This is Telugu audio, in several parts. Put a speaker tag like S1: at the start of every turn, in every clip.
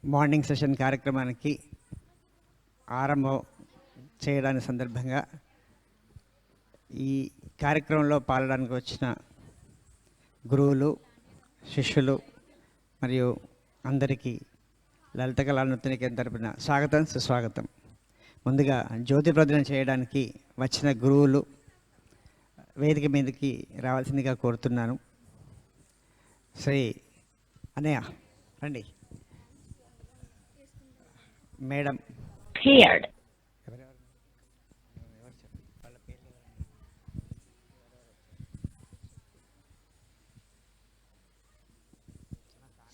S1: మార్నింగ్ సెషన్ కార్యక్రమానికి ఆరంభం చేయడానికి సందర్భంగా ఈ కార్యక్రమంలో పాల్గొనడానికి వచ్చిన గురువులు, శిష్యులు మరియు అందరికీ లలిత కళా నృత్య కేంద్రం తరపున స్వాగతం, సుస్వాగతం. ముందుగా జ్యోతి ప్రదర్శన చేయడానికి వచ్చిన గురువులు వేదిక మీదకి రావాల్సిందిగా కోరుతున్నాను. శ్రీ అన్నయ్య రండి. Madam
S2: cleared.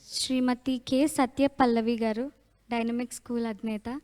S3: Shrimati K Satyapallavi garu, dynamic school అధినేత.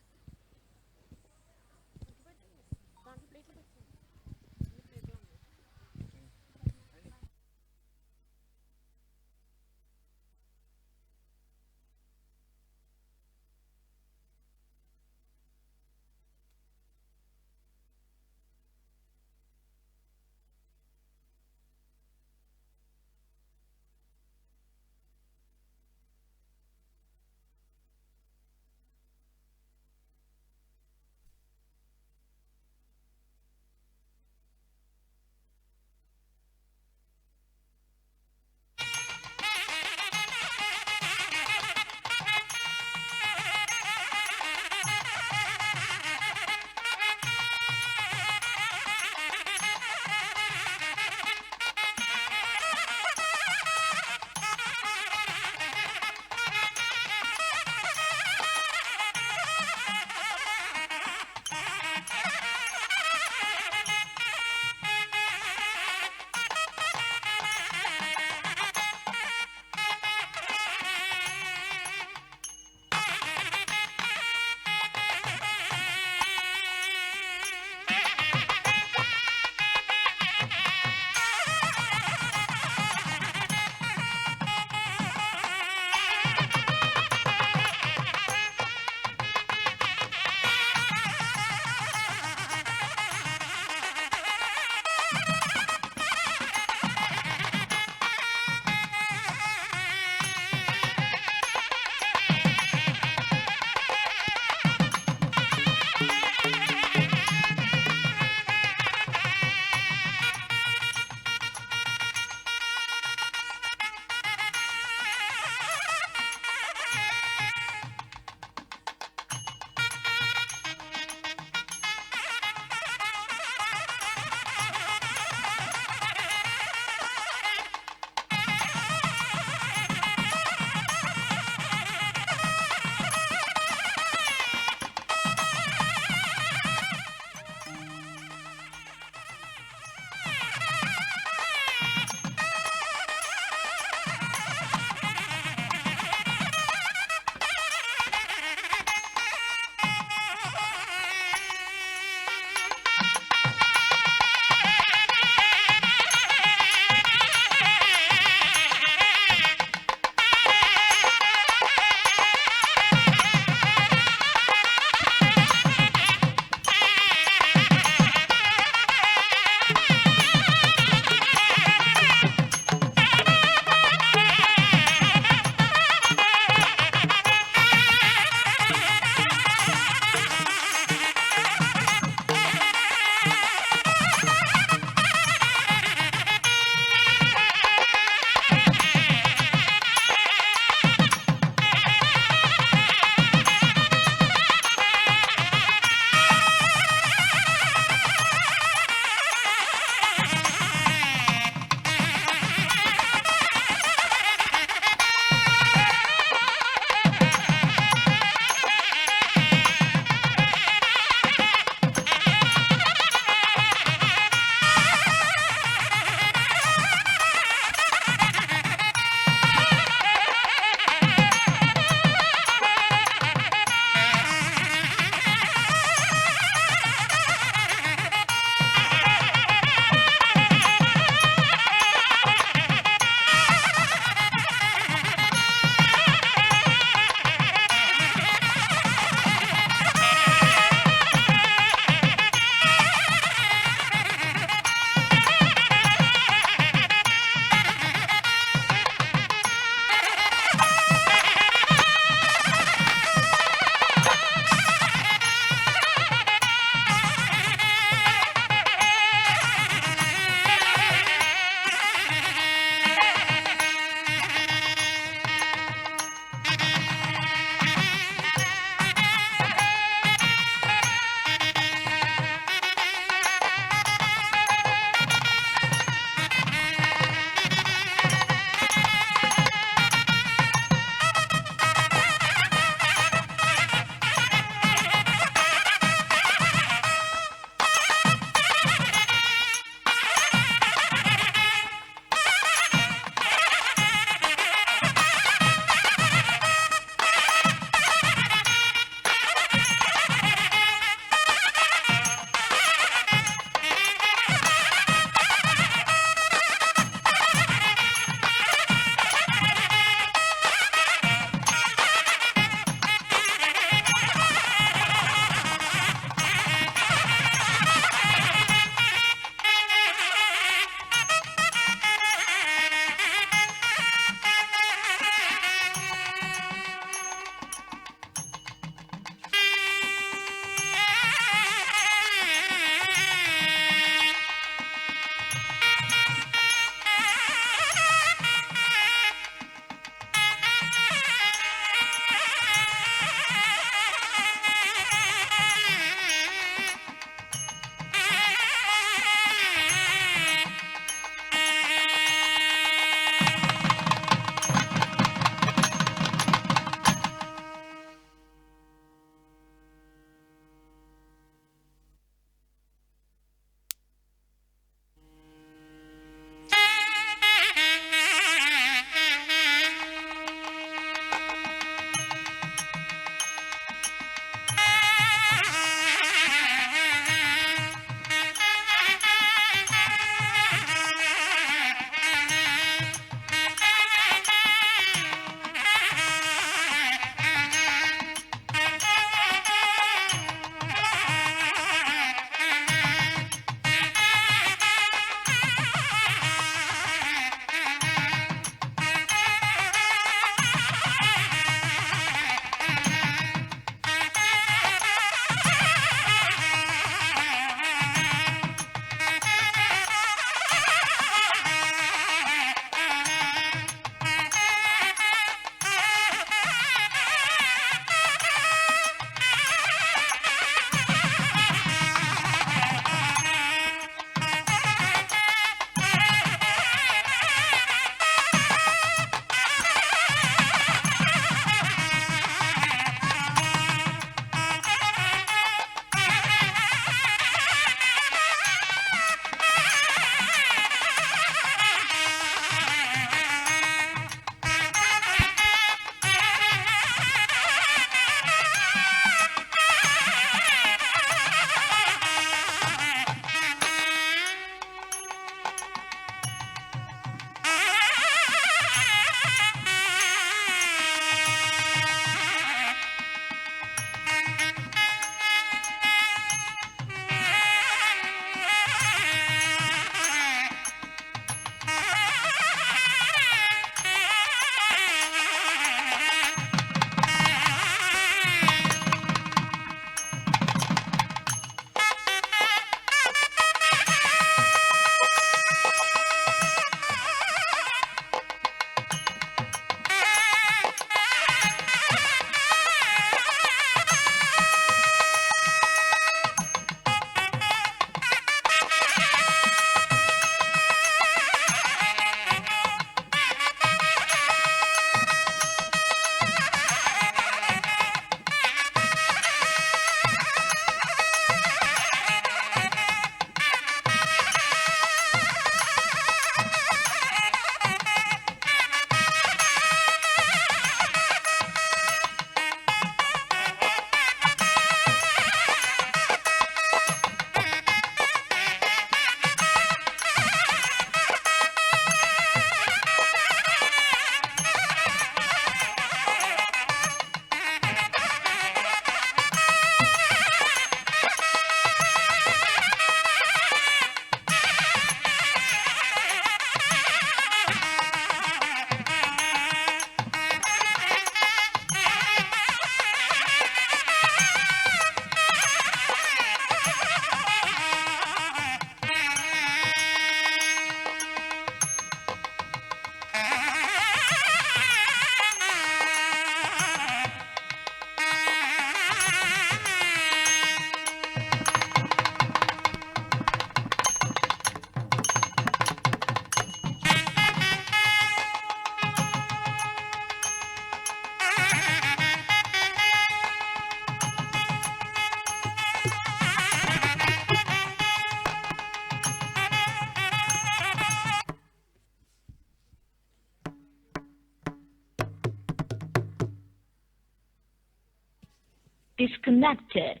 S2: disconnected.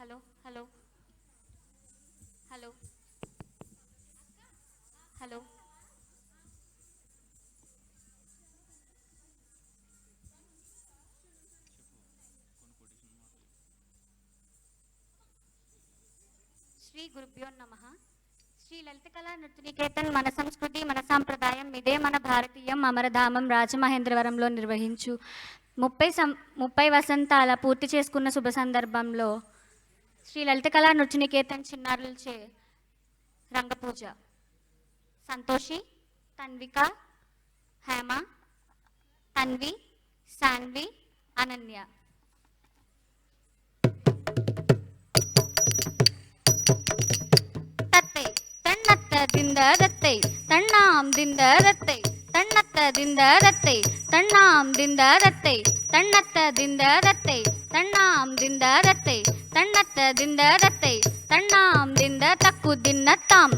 S3: Hello hello hello hello శ్రీ గురుభ్యో నమః. శ్రీ లలిత కళా నృత్యనికేతన్ మన సంస్కృతి మన సాంప్రదాయం ఇదే మన భారతీయం అమరధామం రాజమహేంద్రవరంలో నిర్వహించు 30 వసంతాల పూర్తి చేసుకున్న శుభ సందర్భంలో శ్రీ లలిత కళా నృత్యనికేతన్ చిన్నారులచే రంగపూజ. సంతోషి, తన్విక, హేమ, తన్వి, సాన్వి, అనన్య. தத்தை தன்னத்த திந்தரத்தை தண்ணாம் திந்தரத்தை தன்னத்த திந்தரத்தை தண்ணாம் திந்தரத்தை தன்னத்த திந்தரத்தை தண்ணாம் திந்தரத்தை தன்னத்த திந்தரத்தை தண்ணாம் திந்த தக்கு தின்னத்தாம்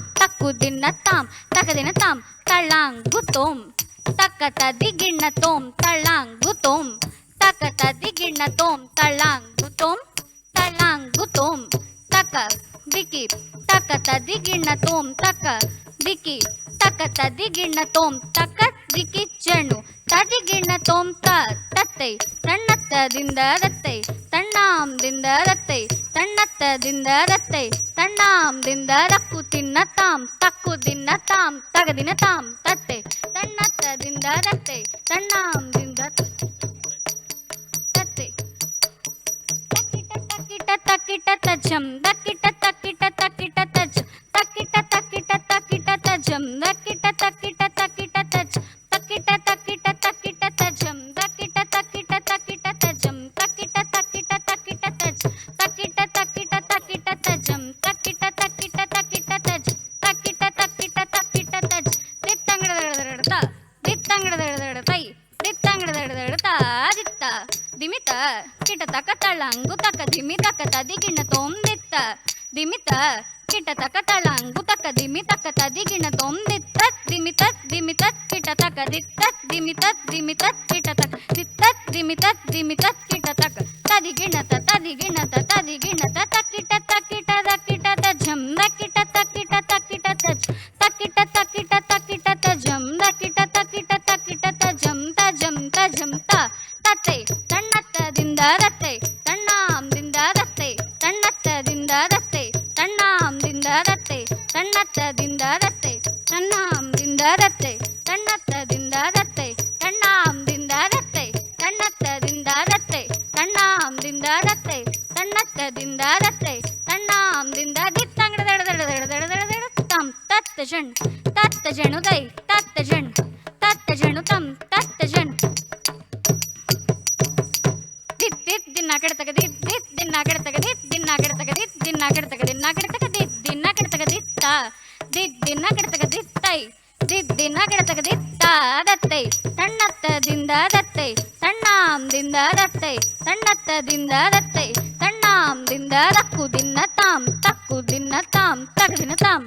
S3: தகதினத்தாம் தள்ளாங்குத்தோம் தக்கத திகிண்ணத்தோம் தள்ளாங்குத்தோம் தக்கத திகிண்ணத்தோம் தள்ளாங்குத்தோம் தள்ளாங்குத்தோம் தக்க ದಿಕ್ಕಿ ತಕ್ಕ ತದಿಗಿಣ್ಣತೋಂ ತಕ್ಕ ದಿಕ್ಕಿ ತಕ್ಕ ತದಿಗಿಣ್ಣತೋಂ ತಕ್ಕ ದಿಕ್ಕಿ ಚೆಣ್ಣು ತದಿಗಿಣ್ಣತೋಂ ತತ್ತೈ ತಣ್ಣತ್ತದಿಂದ ರತ್ತೈ ತಣ್ಣಾಂದಿಂದ ರತ್ತೈ ತಣ್ಣತ್ತದಿಂದ ರತ್ತೈ ತಣ್ಣಾಂದಿಂದ ರಕ್ಕು ತಿನ್ನತಾಂ ತಕ್ಕು ದಿನ್ನತಾಂ ತಗದಿನತಾಂ ತತ್ತೈ ತಣ್ಣತ್ತದಿಂದ ರತ್ತೈ ತಣ್ಣಾಂದಿಂದ ತತ್ತೈ ತಕ್ಕಿಟ ತಕ್ಕಿಟ ತಜ್ಜಂ ದಕ್ಕಿಟ ತಕ್ಕಿಟ ತಕ್ಕಿಟ ತಜ್ ತಕ್ಕಿಟ ತಕ್ಕಿಟ ತಕ್ಕಿಟ ತಜ್ಜಂ ದಕ್ಕಿಟ ತಕ್ಕಿಟ ತಕ್ಕಿಟ ತಜ್ ತಕ್ಕಿಟ ತಕ್ಕಿಟ ತಕ್ಕಿಟ ತಜ್ಜಂ ದಕ್ಕಿಟ ತಕ್ಕಿಟ ತಕ್ಕಿಟ ತಜ್ಜಂ ತಕ್ಕಿಟ ತಕ್ಕಿಟ ತಕ್ಕಿಟ ತಜ್ ತಕ್ಕಿಟ ತಕ್ಕಿಟ ತಕ್ಕಿಟ ತಜ್ಜಂ ತಕ್ಕಿಟ ತಕ್ಕಿಟ ತಕ್ಕಿಟ ತಜ್ ತಕ್ಕಿಟ ತಕ್ಕಿಟ ತಕ್ಕಿಟ ತಜ್ ದಿತ್ತಂಗಡದಡದಡತ ದಿತ್ತಂಗಡದಡದಡತೈ ದಿತ್ತಂಗಡದಡದಡತ ದಿತ್ತ ದಿಮಿತ ಕಿಟ ತಕ ತಳಂಗು ತಕ ದಿಮಿ ತಕ ತದಿಗಿಣ್ಣ ತೋಂ ದಿತ್ತ ದಿಮಿತ ಕಿಟ ತಕ ತಳಂಗು ತಕ ದಿಮಿ ತಕ ತದಿಗಿಣ್ಣ ತೋಂ ದಿತ್ತತ್ ದಿಮಿತತ್ ದಿಮಿತತ್ ಕಿಟ ತಕ ದಿತ್ತತ್ ದಿಮಿತತ್ ದಿಮಿತತ್ ಕಿಟ ತಕ ದಿತ್ತತ್ ದಿಮಿತತ್ ದಿಮಿತತ್ ಕಿಟ ತಕ ತದಿಗಿಣ್ಣತ ತದಿಗಿಣ್ಣತ ತದಿಗಿಣ್ಣತ ತಕ್ಕಿಟ ತಕ್ಕಿಟ ದಕ್ಕಿಟ ತಜ್ಜಂ ದಕ್ಕಿಟ ತಕ್ಕಿಟ ತಕ್ಕಿಟ ತಜ್ ತಕ್ಕಿಟ ತಕ್ಕಿಟ ತಕ್ಕಿಟ ತಜ್ಜಂ ದಕ್ಕಿಟ ತಕ್ಕಿಟ ತಕ್ಕಿಟ ತಜ್ಜಂ ತಜಂ ತಜಂ ತ ತತ್ತೈ ತಣ್ಣತ್ತದಿಂದ ರತ್ತೈ ತಣ್ಣಾಂದಿಂದ ರತ್ತೈ ತಣ್ಣತ್ತದಿಂದ ರತ್ತೈ ತಣ್ಣಾಂದಿಂದ ರತ್ತೈ ತಣ್ಣತ್ತದಿಂದ ರತ್ತೈ ತಣ್ಣಾಂದಿಂದ ರತ್ತೈ ತಣ್ಣತ್ತದಿಂದ ರತ್ತೈ ತಣ್ಣಾಂದಿಂದ ರತ್ತೈ ತಣ್ಣತ್ತದಿಂದ ರತ್ತೈ ತಣ್ಣಾಂದಿಂದ ರತ್ತೈ ತಣ್ಣತ್ತದಿಂದ ರತ್ತೈ ತಣ್ಣಾಂದಿಂದ ದಿತ್ತಂಗಡದಡದಡದಡದಡದಡ ತಂ ತತ್ತಜಣ್ ತತ್ತಜಣುದೈ ತತ್ತಜಣ್ ತತ್ತಜಣು ತಂ ತತ್ತಜಣ್ ದಿನ್ನಾಕಡತಗದಿ ದಿತ್ ದಿನ್ನಾಕಡತಗದಿ ದಿನ್ನಾಕಡತಗದಿ ದಿನ್ನಾಕಡತಗದಿ ನಾಕಡತಗದಿ ದಿನ್ನಾಕಡತಗದಿತ್ತ ದಿತ್ ದಿನ್ನಾಕಡತಗದಿತ್ತೈ ದಿತ್ ದಿನ್ನಾಕಡತಗದಿತ್ತ ದತ್ತೈ ತಣ್ಣತ್ತದಿಂದ ದತ್ತೈ ತಣ್ಣಾಂದಿಂದ ದತ್ತೈ ತಣ್ಣತ್ತದಿಂದ ದತ್ತೈ ತಣ್ಣಾಂದಿಂದ ರಕ್ಕು ದಿನ್ನತಾಂ ತಕ್ಕು ದಿನ್ನತಾಂ ತಗದಿನತಾಂ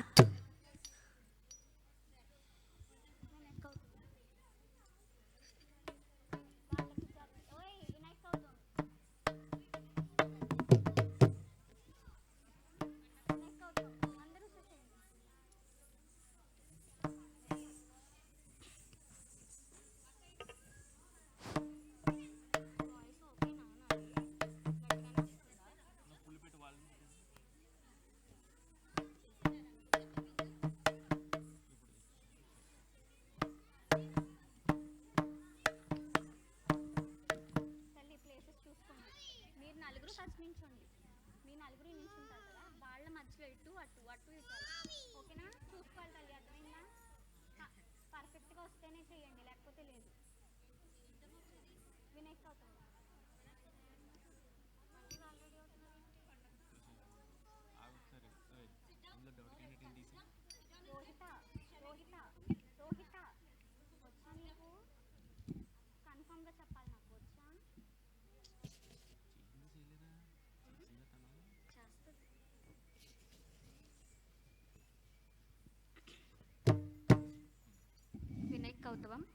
S3: ఫస్ట్ నించోండి. మీ నలుగురు నించుంటారు కదా, వాళ్ళ మధ్యలో ఇటు అటు అటు ఇటు ఓకేనా? చూసుకోవాలి తల్లి, అర్థమైందా? పర్ఫెక్ట్గా వస్తేనే చెయ్యండి, లేకపోతే లేదు. వినయ్ గౌతమ్ రోహిత రోహిత రోహిత వచ్చా నీకు? కన్ఫామ్గా చెప్పాలి, నాకు వచ్చా? చేస్తుంది. Vinay Gautam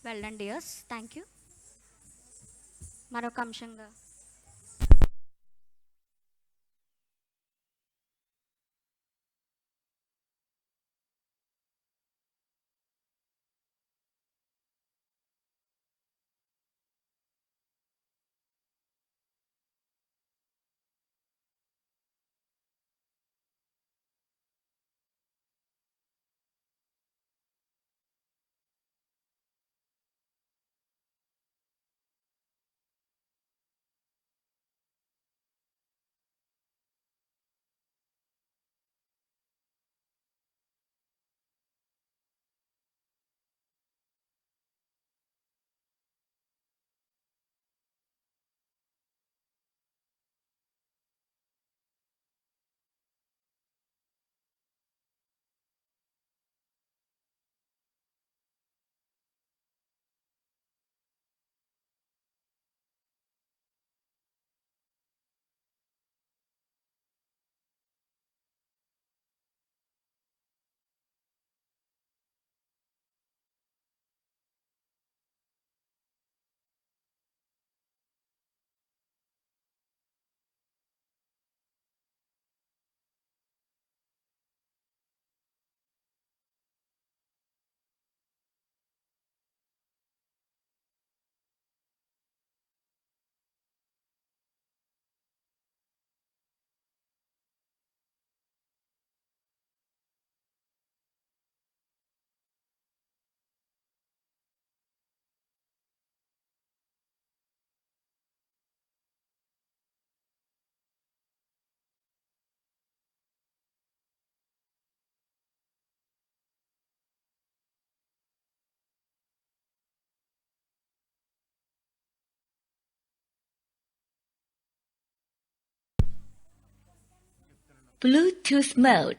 S3: well done dears, thank you. మరొక అంశంగా
S2: Bluetooth mode.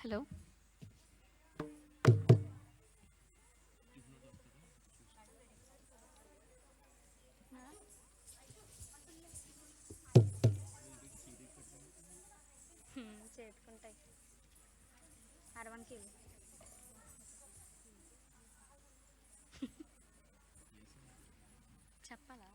S3: హలో. చేతుకుంటాయి అరవన్కి చెప్పాలా?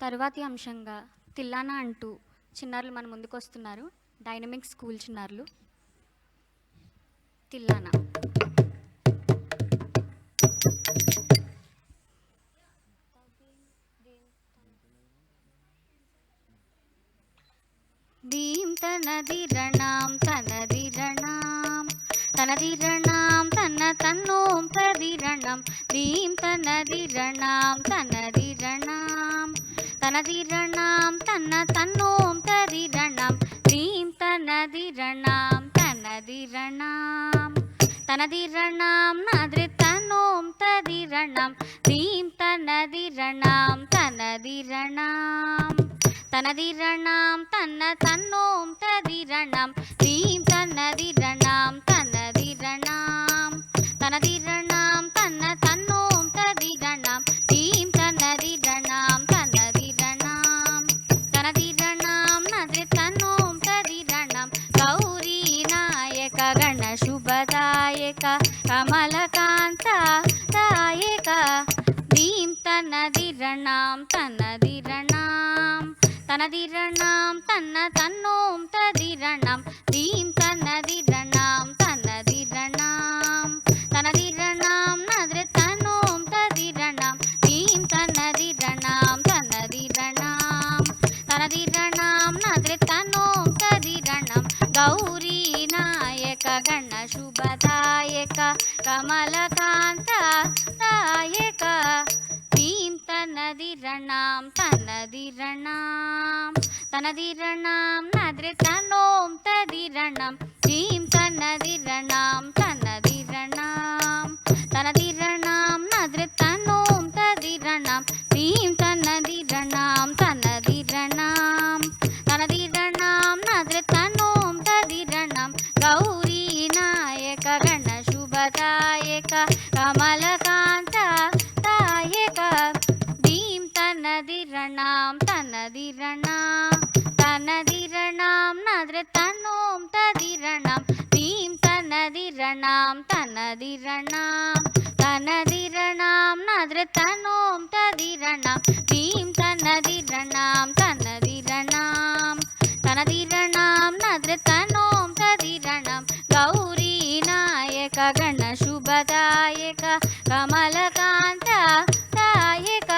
S3: తరువాతి అంశంగా తిల్లానా అంటూ చిన్నారులు మన ముందుకు వస్తున్నారు. డైనమిక్ స్కూల్ చిన్నారులు. తిల్లానా. దీం తనదిరణాం తనదిరణాం తనదిరణాం తన తన్నోం తదిరణం దీం తనదిరణాం తనదిరణాం తనదిరణాం తన తన్నోం తదిరణం దీం తనదిరణాం తనదిరణాం తనదిరణాం నదృతన్నోం తదిరణం దీం తనదిరణాం తనదిరణాం తనదిరణాం తన్న తన్నోం తదిరణం దీం తనదిరణాం తనదిరణాం తనదిరణాం తన్న తన్నోం తదిరణం దీం తనదిరణాం తనదిరణాం తనదిరణాం నదృతన్నోం తదిరణం గౌరీ నాయక గణ శుభదాయక కమలకాంత దాయక దీం తనదిరణాం తనదిరణాం తనదిరణాం తన్న తన్నోం తదిరణం దీం తనదిరణాం తనదిరణాం తనదిరణాం నదృతన్నోం తదిరణం దీం తన तन्नदिरणं तनदिरणं नद्रे तनों तदिरणं दीं तन्नदिरणं तन्नदिरणं तनदिरणं नद्रे तनों तदिरणं दीं तन्नदिरणं तन्नदिरणं तनदिरणं नद्रे तनों तदिरणं गौरी नायक गणशुभदायक कमलकान्त दायक दीं तन्नदिरणं तन्नदिरणं तन्नदिरणं नद्रे तनों तदिरणं दीं तन्नदिरणं तन्नदिरणं तन्नदिरणं नद्रे तनों तदिरणं दीं तन्नदिरणं तन्नदिरणं तनदिरणं नद्रे तनों तदिरणं गौरी नायक गणशुभदायक कमलकान्त दायक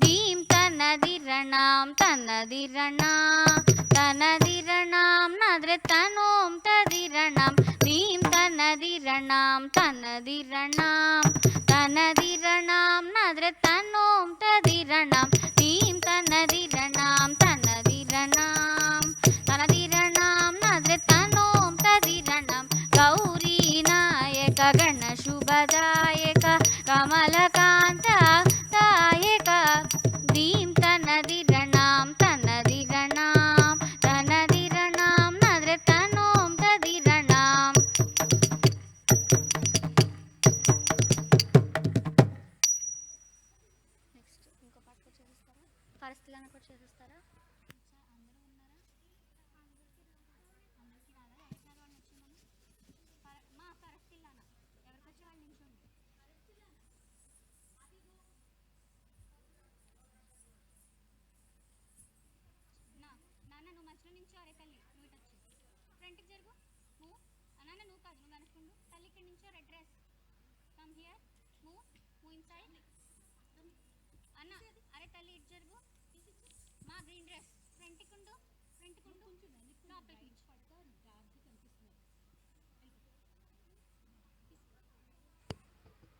S3: दीं तन्नदिरणं तन्नदिरणं तन्नदिरणं नद्रे तनों तदिरणं दीं तन्नदिरणं तन्नदिरणं तन्नदिरणं नद्रे तनों तदिरणं दीं तन्नदिरणं तन्नदिरणं तन्नदिरणं नद्रे तनों तदिरणं गौरी नायक गणशुभदायक कमलकान्त दायक दीं तन्नदिरणं तन्नदिरणं तन्नदिरणं नद्रे तनों तदिरणं నెక్స్ట్ ఇంకో పాట కూడా చేస్తారా పరిస్థితులను కూడా చేస్తారా అందరూ ఉన్నారా అందరికీ రాదా ఎట్లా వాళ్ళు వచ్చిందని మా పరిస్థితులన ఎవరికి వచ్చి వాళ్ళు నించోండి నాన్న నువ్వు మధ్యలో నుంచి అరే తల్లి నువ్వు ఇటు వచ్చి ఫ్రంట్కి జరుగు మూవ్ నాన్న నువ్వు కాదు నువ్వు వెనక్కుండు తల్లి ఇక్కడి నుంచో red dress come here move move inside అన్న అరే తల్లి ఇటు జరుగు మా గ్రీన్ డ్రెస్ ఫ్రంట్కి ఉండు లోపలికి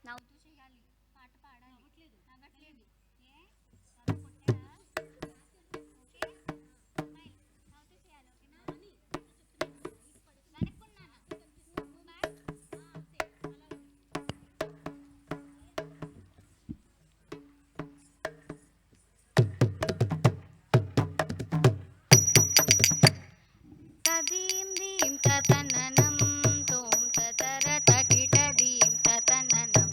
S3: నవ్వుతూ చేయాలి పాట పాడాలి నవ్వట్లేదు ఏ ఎవరు కొట్టారా ఓకే స్మైల్ నవ్వుతూ చేయాలి ఓకేనా వెనక్కున్నానా మూవ్ బ్యాక్ తదీం దీం తతననం తోం తతర తకిట దీం తతననం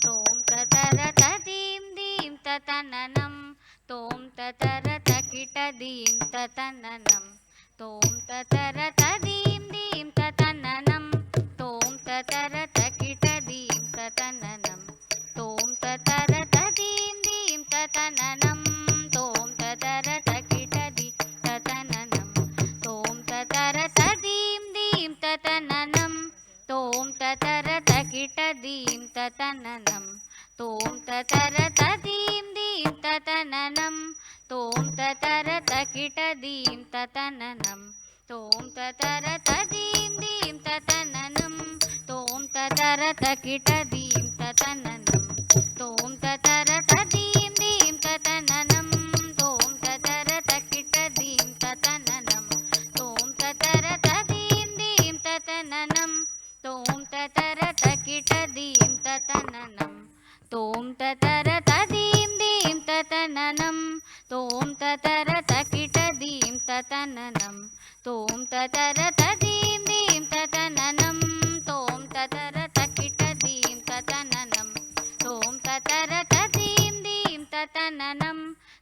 S3: తోం తతర తదీం దీం తతననం తోం తతర తకిట దీం తతననం తోం తతర తదీం దీం తతననం తోం తతర తకిట దీం తతననం తోం తతర తదీం దీం తతననం తోం తతర తకిట దీం తతననం తోం తతర తదీం దీం తతననం తోం తతర తకిట దీం తతననం తోం తతర తదీం దీం తతననం తోం తతర తకిట దీం తతననం తోం తతర తదీం దీం తతననం తోం తతర తకిట దీం తతననం తోం తతర తదీం దీం తతననం తోం తతర తకిట దీం తతననం తోం తతర తదీం దీం తతననం తోం తతర తకిట దీం తతననం తోం తతర తదీం దీం తతననం తోం తతర తకిట దీం తతననం తోం తతర తదీం దీం తతననం తోం తతర తకిట దీం తతననం తోం తతర తదీం దీం తతననం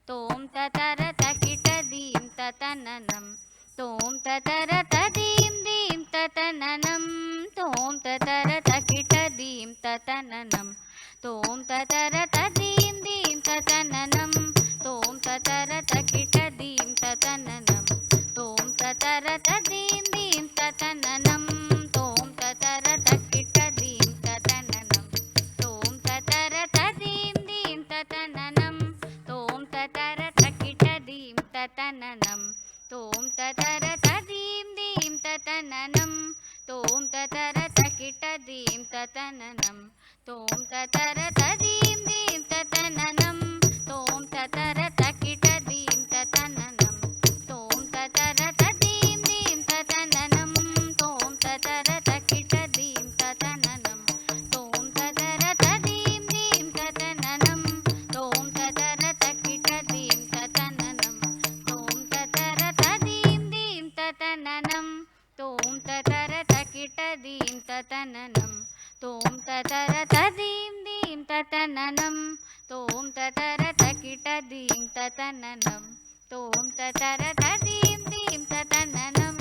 S3: తోం తతర తకిట దీం తతననం తోం తతర తదీం దీం తతననం తోం తతర తకిట దీం తతననం తోం తతర తదీం దీం తతననం తోం తతర తకిట దీం తతననం తోం తతర తదీం దీం తతననం తోం తతర తకిట దీం తతననం తోం తతర తదీం దీం తతననం తోం తతర తకిట దీం తతననం తోం తతర తదీం దీం తతననం తోం తతర తకిట దీం తతననం తోం తతర తదీం దీం తదీం తతననం తోం తతర తదీం దీం తతననం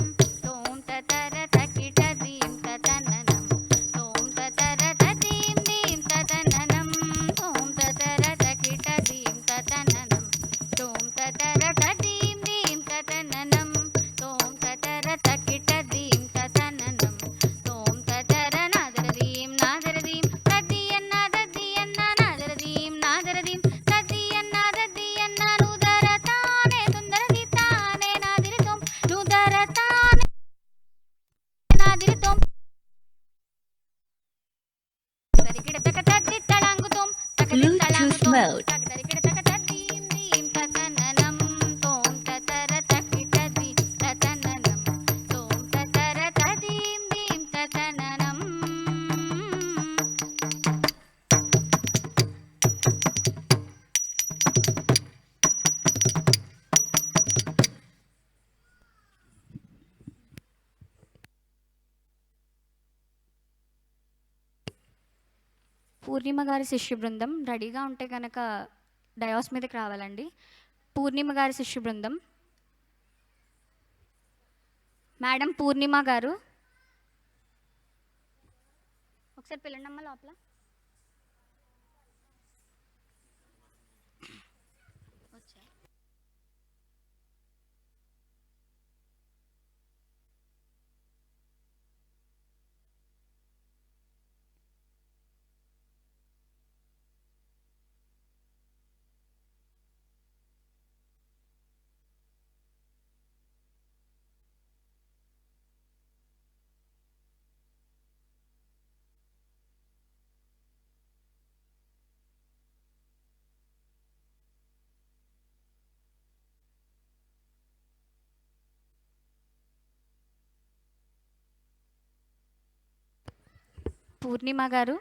S3: తోం తతర తకిట దీం తతననం తోం తతర తదీం దీం తతననం తోం తతర తకిట దీం తతననం తోం తతర తదీం దీం తతననం తోం తతర తకిట దీం తతననం తోం తతర నాదరదీం నాదరదీం తదీయన్న తదీయన్న నాదరదీం నాదరదీం తదీయన్న తదీయన్న నుదర తానే తుందరది తానే నాదిరితోం నుదర తానే నాదిరితోం తరికిడ తక తద్ది తళంగుతోం తకది తళంగుతోం తకదరికిడ తక తద్దీం దీం తతననం తోం తతర తకిట దీ తతననం తోం తతర తదీం దీం తతననం. పూర్ణిమ గారి శిష్య బృందం రెడీగా ఉంటే కనుక డయాస్ మీదకి రావాలండి. పూర్ణిమ గారి శిష్య బృందం, మేడం పూర్ణిమ గారు ఒకసారి పిల్లండమ్మ లోపల. వచ్చా పూర్ణిమ గారు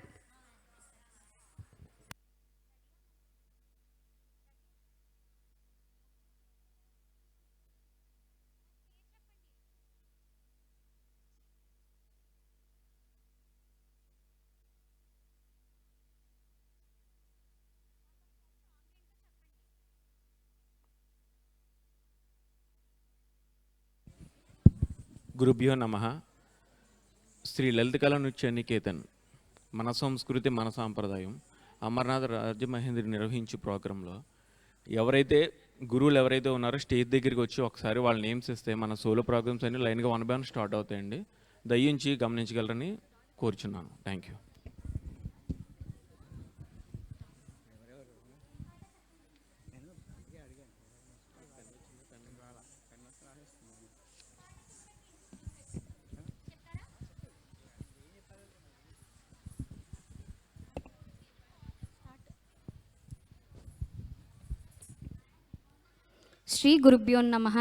S2: గురుభ్యో నమః. శ్రీ లలిత కళా నృత్య నికేతన్ మన సంస్కృతి మన సాంప్రదాయం అమర్నాథ్ రాజమహేంద్రి నిర్వహించే ప్రోగ్రాంలో ఎవరైతే గురువులు ఎవరైతే ఉన్నారో స్టేజ్ దగ్గరికి వచ్చి ఒకసారి వాళ్ళ నేమ్స్ ఇస్తే మన సోలో ప్రోగ్రామ్స్ అన్ని లైన్గా 1 by 1 స్టార్ట్ అవుతాయండి. దయించి గమనించగలరని కోరుచున్నాను. Thank you.
S3: శ్రీ గురుభ్యో నమః.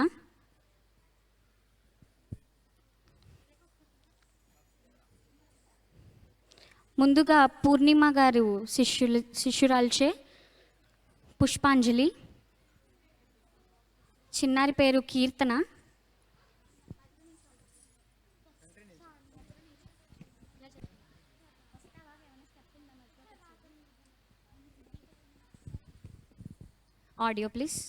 S3: ముందుగా పూర్ణిమ గారు శిష్యురాల్చే పుష్పాంజలి. చిన్నారి పేరు కీర్తన. Audio please.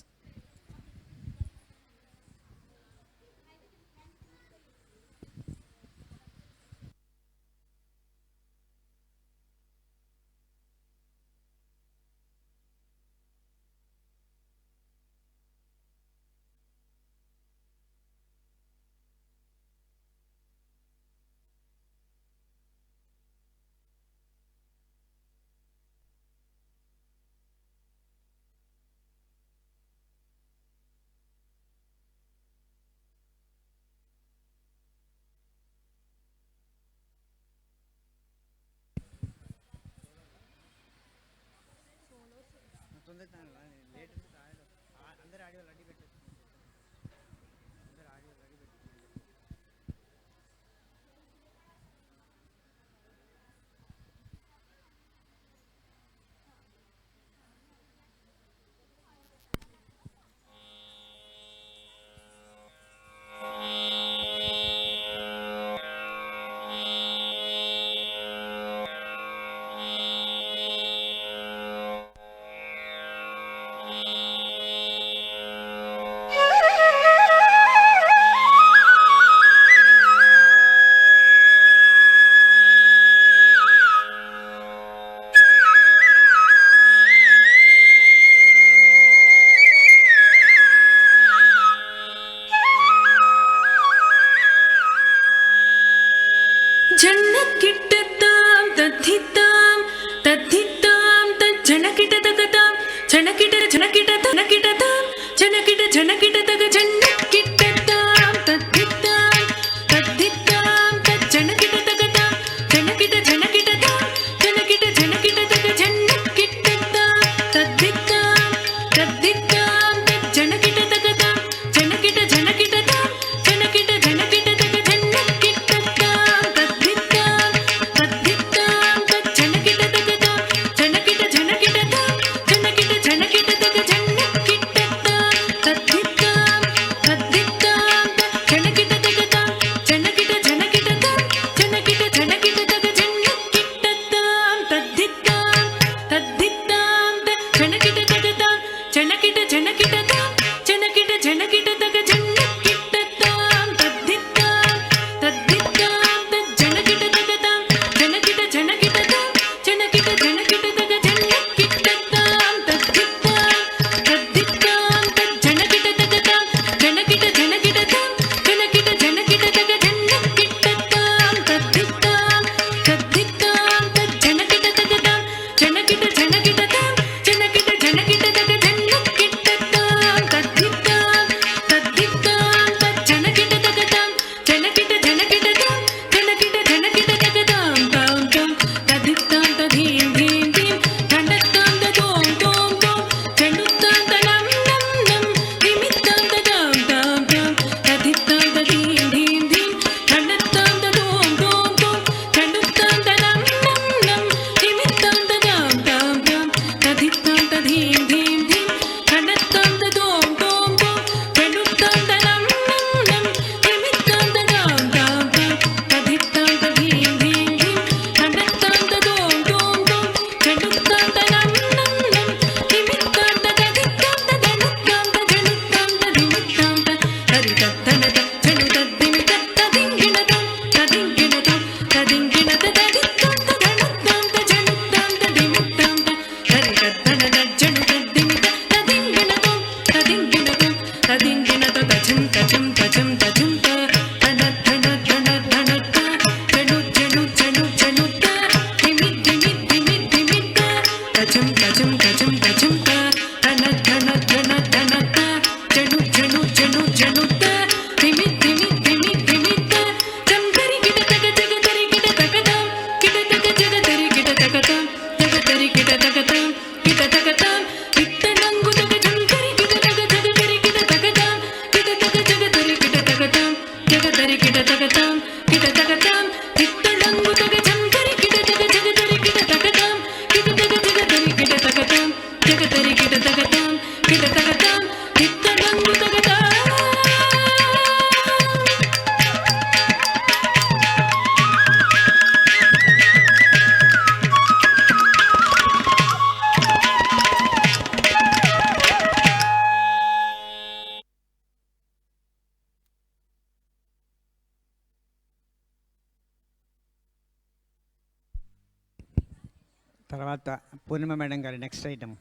S1: తర్వాత పూర్ణిమ మేడం గారి నెక్స్ట్ ఐటమ్.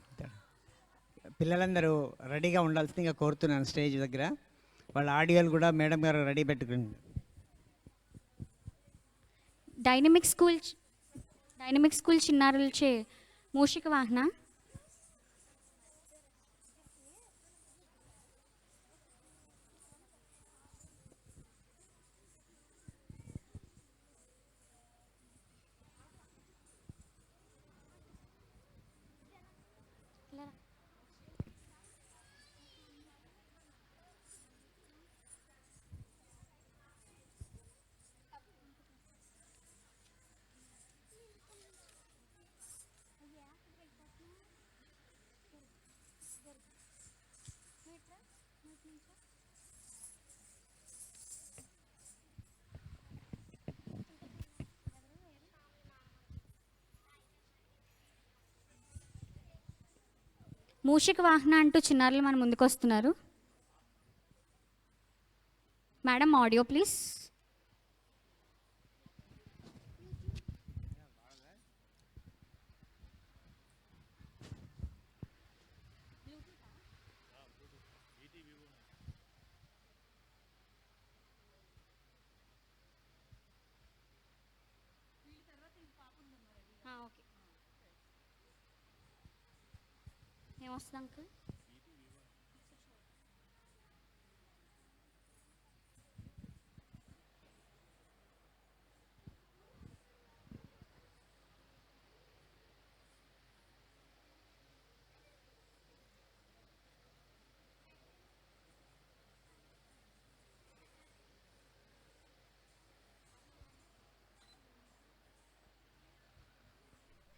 S1: పిల్లలందరూ రెడీగా ఉండాల్సిందిగా కోరుతున్నాను స్టేజ్ దగ్గర. వాళ్ళ ఆడియోలు కూడా మేడం గారు రెడీ పెట్టుకుని.
S3: డైనమిక్ స్కూల్ చిన్నారులచే మూషిక వాహన. మూషిక వాహన అంటూ చిన్నారులు మన ముందుకు వస్తున్నారు. Madam audio please. ఓకే, ఏమొస్తుంది అంకుల్?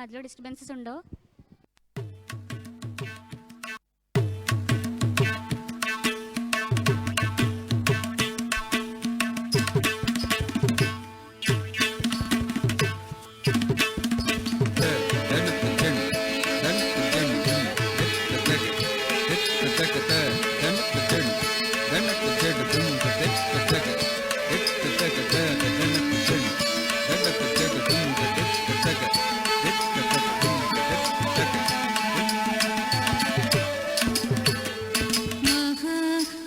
S3: మధ్యలో డిస్టర్బెన్సెస్ ఉండవు.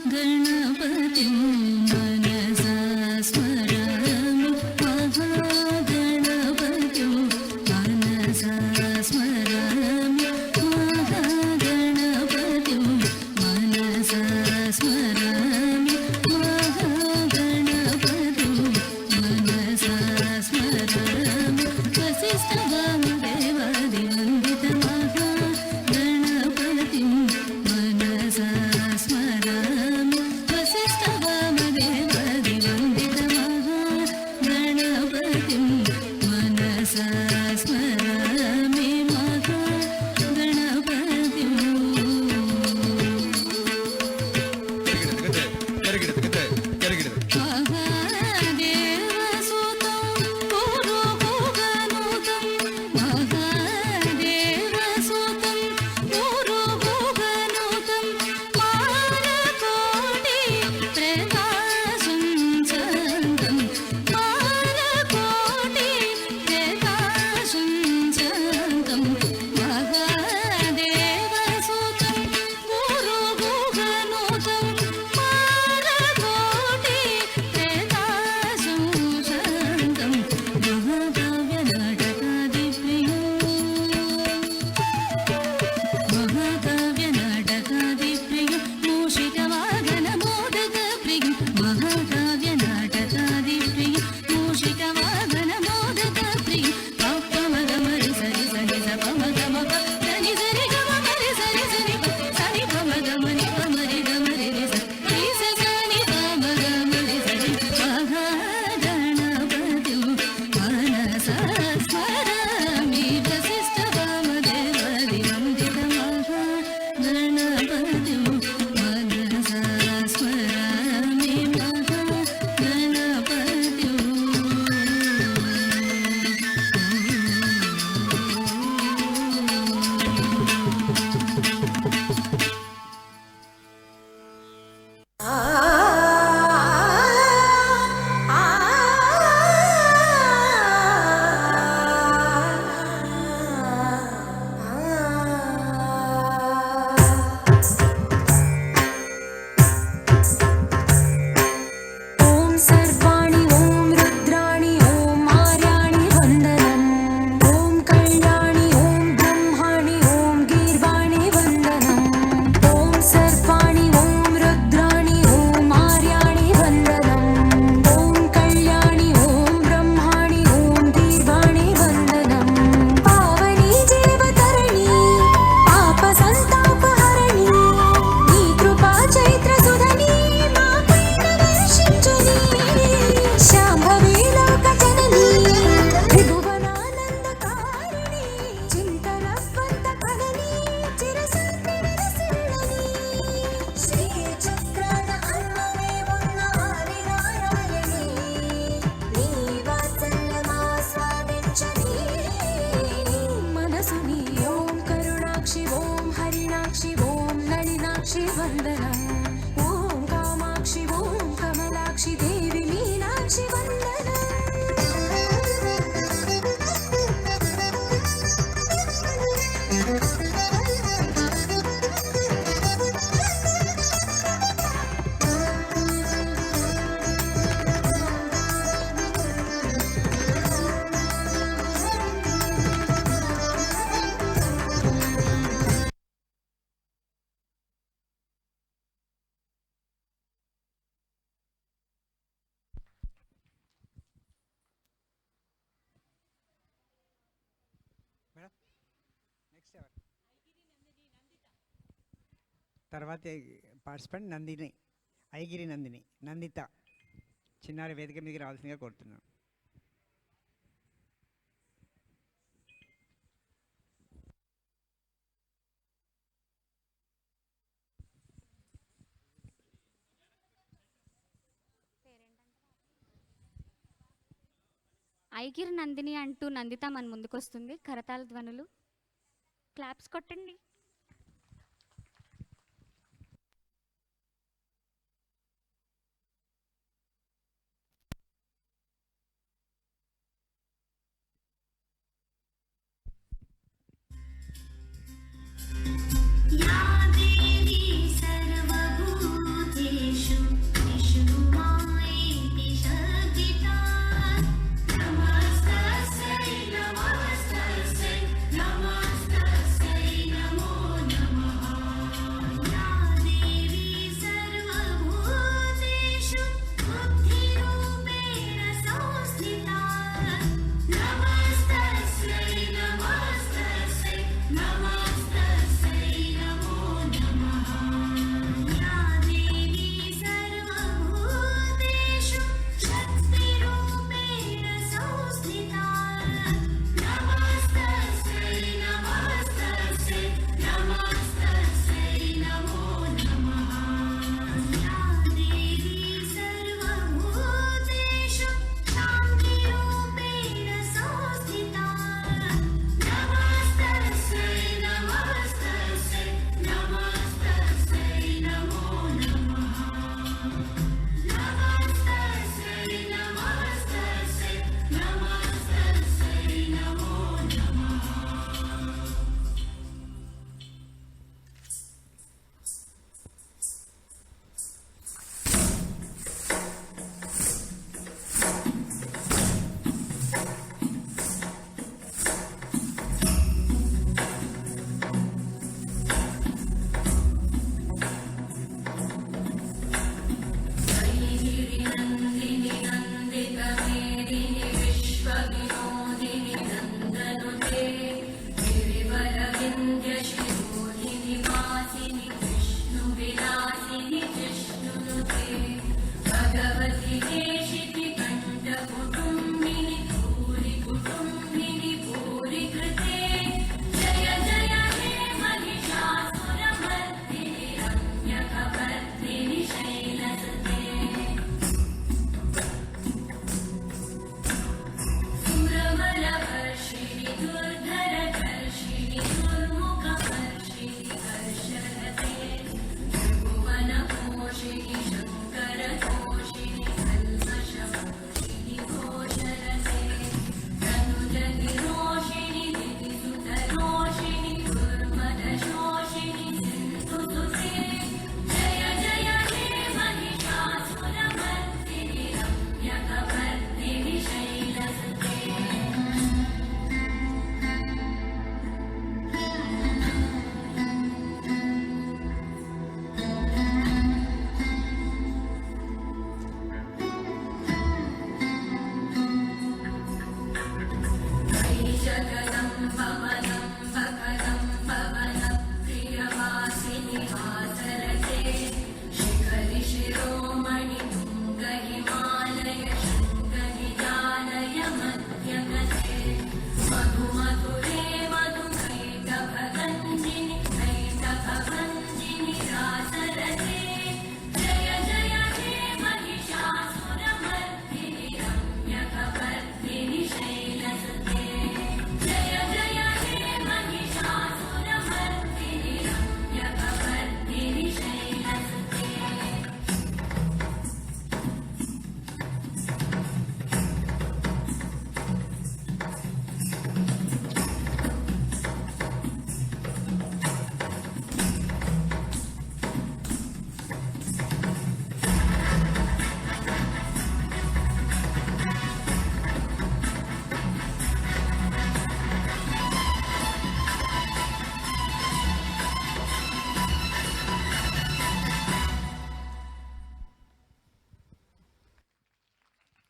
S4: महागणपतिं मनसा स्मरामि महागणपतिं मनसा स्मरामि महागणपतिं मनसा स्मरामि महागणपतिं मनसा स्मरामि वसिष्ठवामदेवादिवन्दितमहागणपतिं मनसा स्मरामि वसिष्ठवामदेवादिवन्दितमहागणपतिं मनसा स्मरामि महादेवसुतं पुरुगुगनुतं महादेवसुतं पुरुगुगनुतं मानकोटि प्रकाशं चन्दं मानकोटि प्रकाशं चन्दं महादेवसुतं पुरुगुगनुतं मानकोटि प्रकाशं चन्दं महाकाव्यनाटकादिप्रियं मूषिकवाहनमोदकप्रियं महाकाव्यनाटकादिप्रियं मूषिकवाहनमोदकप्रियं पमगमरि सरि सनि स पमगमप सनि सरि गमरि सरि सनि सनि पमगमनि पमरि गमरि रि स रि स सनि पमगमरि सरि महागणपतिं मनसा स्मरामि वसिष्ठवामदेवादिवन्दितमहागणपतिं मनसा स्मरामि ॐ सर्वाणि ॐ रुद्राणि ॐ आर्याणि वन्दनम् ॐ कल्याणि ॐ ब्रह्माणि ॐ गीर्वाणि वन्दनम् ॐ सर्वाणि ॐ रुद्राणि ॐ आर्याणि वन्दनम् ॐ कल्याणि ॐ ब्रह्माणि ॐ गीर्वाणि वन्दनम् पावनी जीवतरणि पापसन्तापहरणि नी कृपा चैत्रसुधनी मापैन वर्षिंचुनी शाम्भवी लोकजननी त्रिभुवनानन्दकारिणी चिन्तनस्वन्तकलनी चिरसन्निविलसिल्लनी श्रीचक्रान अन्मवे उन्न आदिनारायणी నీ వాత్సల్యమాస్వాదించని నీ మనసుని ఓం కరుణాక్షి ఓం హరిణాక్షి ఓం నళినాక్షి వందనం ఓం కామాక్షి ఓం కమలాక్షి దేవి మీనాక్షి వందనం
S1: తర్వాత పార్టిసిపెంట్ నందిని, ఐగిరి నందిని, నందిత చిన్నారి వేదిక మీదకి రావాల్సిందిగా కోరుతున్నాను.
S3: ఐగిర్ నందిని అంటూ నందిత మన ముందుకు వస్తుంది. కరతాళ ధ్వనులు, క్లాప్స్ కొట్టండి.
S4: या देवी सर्वभूतेषु विष्णुमायेति शक्तिता नमस्तस्यै नमस्तस्यै नमस्तस्यै नमो नमः या देवी सर्वभूतेषु बुद्धिरूपेण संस्थिता नमस्तस्यै नमस्तस्यै नमस्तस्यै नमो नमः या देवी सर्वभूतेषु शक्तिरूपेण संस्थिता नमस्तस्यै नमस्तस्यै नमस्तस्यै नमो नमः या देवी सर्वभूतेषु शान्तिरूपेण संस्थिता नमस्तस्यै नमस्तस्यै नमस्तस्यै नमो नमः नमस्तस्यै नमस्तस्यै नमस्तस्यै नमो नमः नन्दिनि नन्दितमेदिनि विश्वविनोदिनि नन्दनुते गिरिवरविन्द्यशिरोधिनि वासिनि विष्णुविलासिनि जिष्णुनुते भगवति देशिति कण्ठकुटुम्बिनि भूरि कुटुम्बिनि भूरि कृते जय जय हे महिषासुरमर्दिनि रम्यकपर्दिनि शैलसुते सुरवरवर्षिणि दुर्धरकर्षिणि दुर्मुखवर्षिणि हर्षरते त्रिभुवनपोषिणि शङ्करतोषिणि कल्मषवर्षिणि घोषरते तनुजनिरोषिणि दितिसुतरोषिणि दुर्मदशोषिणि सिन्धुसुते जय जय हे महिषासुरमर्दिनि रम्यकपर्दिनि शैलसुते जगदं भवनं भगदं भवनप्रियवासिनि वासरते शिखरि शिरोमणि तुङ्गहिमालय शृङ्गनिजालय मध्यगते मधुमधुरे मधुकैटभगञ्जिनि कैटभभञ्जिनि रासरते जय जय हे महिषासुरमर्दिनि रम्यकपर्दिनि शैलसुते जय जय हे महिषासुरमर्दिनि रम्यकपर्दिनि शैलसुते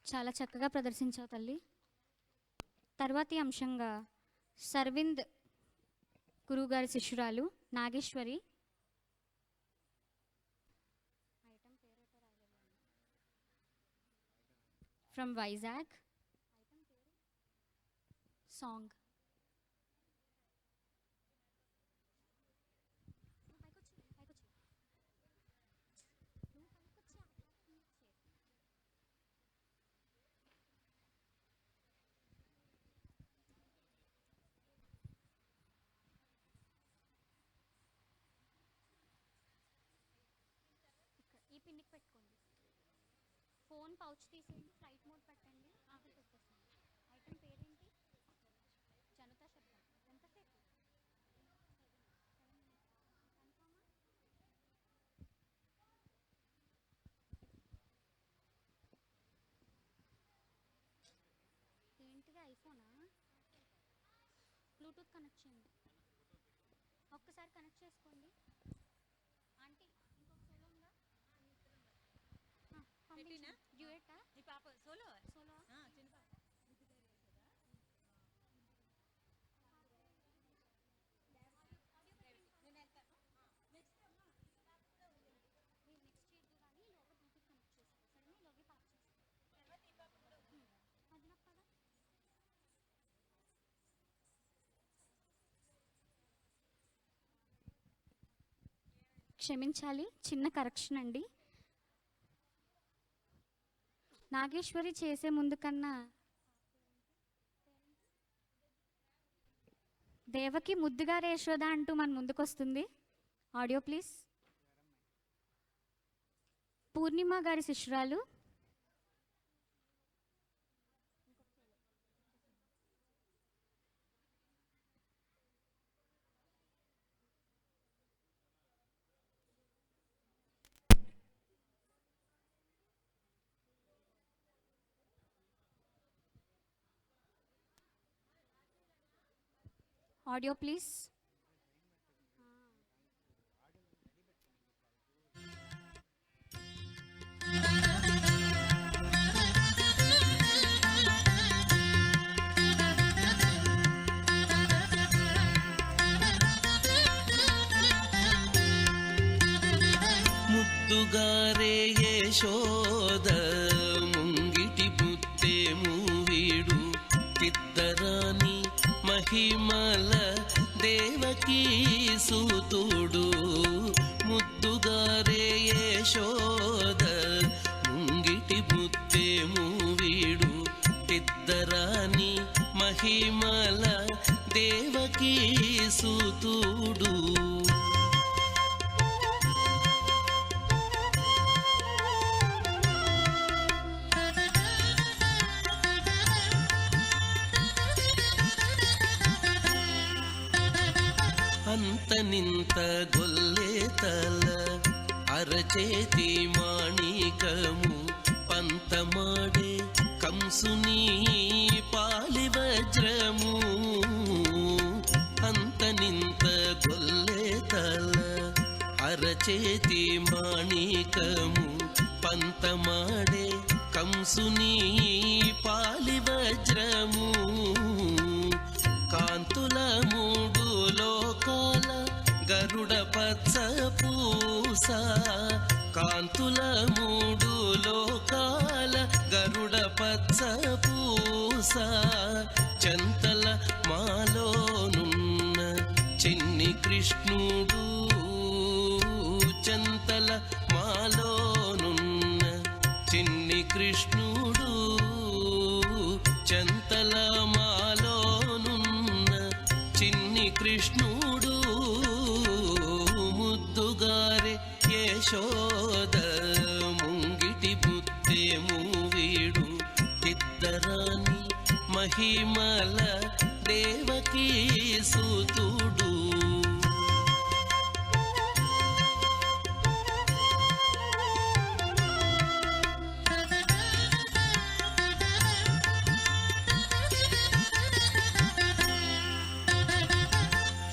S3: చాలా చక్కగా ప్రదర్శించావు తల్లి. తర్వాతి అంశంగా సర్వింద్ గురువుగారి శిష్యురాలు నాగేశ్వరి ఫ్రమ్ వైజాగ్ సాంగ్. కిందికి పెట్టుకోండి. ఫోన్ పౌచ్ తీసేయండి, ఫ్లైట్ మోడ్ పెట్టండి, ఆఫీస్ వచ్చేసింది. ఐటమ్ పేరేంటి? జనతా శబ్దం. ఎంతసేపు? కన్ఫర్మా? ఏంటిది, ఐఫోనా? బ్లూటూత్ కనెక్ట్ చేయండి. ఒక్కసారి కనెక్ట్ చేసుకోండి. ఆంటీ ఇంకొక సోలో ఉందా? పంపించు. డ్యూయటా?
S4: నీ పాప సోలో
S3: సోలో?
S4: చిన్న పాప
S3: మీరు నెక్స్ట్ చేయద్దు కానీ లోపల బ్లూటూత్ కనెక్ట్ చేసుకో. సరేనా? లోకి పాప్ చేసుకో. అది నాకు కదా. క్షమించాలి, చిన్న కరెక్షన్ అండి. నాగేశ్వరి చేసే ముందు కన్నా దేవకి ముద్దుగా రేషోద అంటూ మన ముందుకొస్తుంది. Audio please. పూర్ణిమ గారి శిష్యురాలు. Audio please.
S5: ముద్దుగారే యశోద ముంగిటి బుత్తే మూవీడు తిద్దరాని మహిమల దేవకీ సూతుడు. ముద్దుగారే యశోద ముంగిటి బుత్తే మూవీడు తిద్దరాని మహిమల దేవకీ సూతుడు. అంతనింత గొల్లేతల అరచేతి మాణికము పంతమాడే కంసుని పాలి వజ్రము. అంతనింత గొల్లేతల అరచేతి మాణికము పంతమాడే కంసుని పాలి వజ్రము. కాంతుల మూడు లోకాల గరుడ పచ్చ పూస. కాంతుల మూడు లోకాల గరుడ పచ్చ పూస. చంతల మాలోనున్న చిన్ని కృష్ణుడు. చంతల మాలోనున్న చిన్ని కృష్ణుడు. చంతల మాలోనున్న చిన్ని కృష్ణుడు. ముద్దుగారే యశోద ముంగిటి బుత్తే మూవీడు తిద్దరాని మహిమల దేవకీ సూతుడు.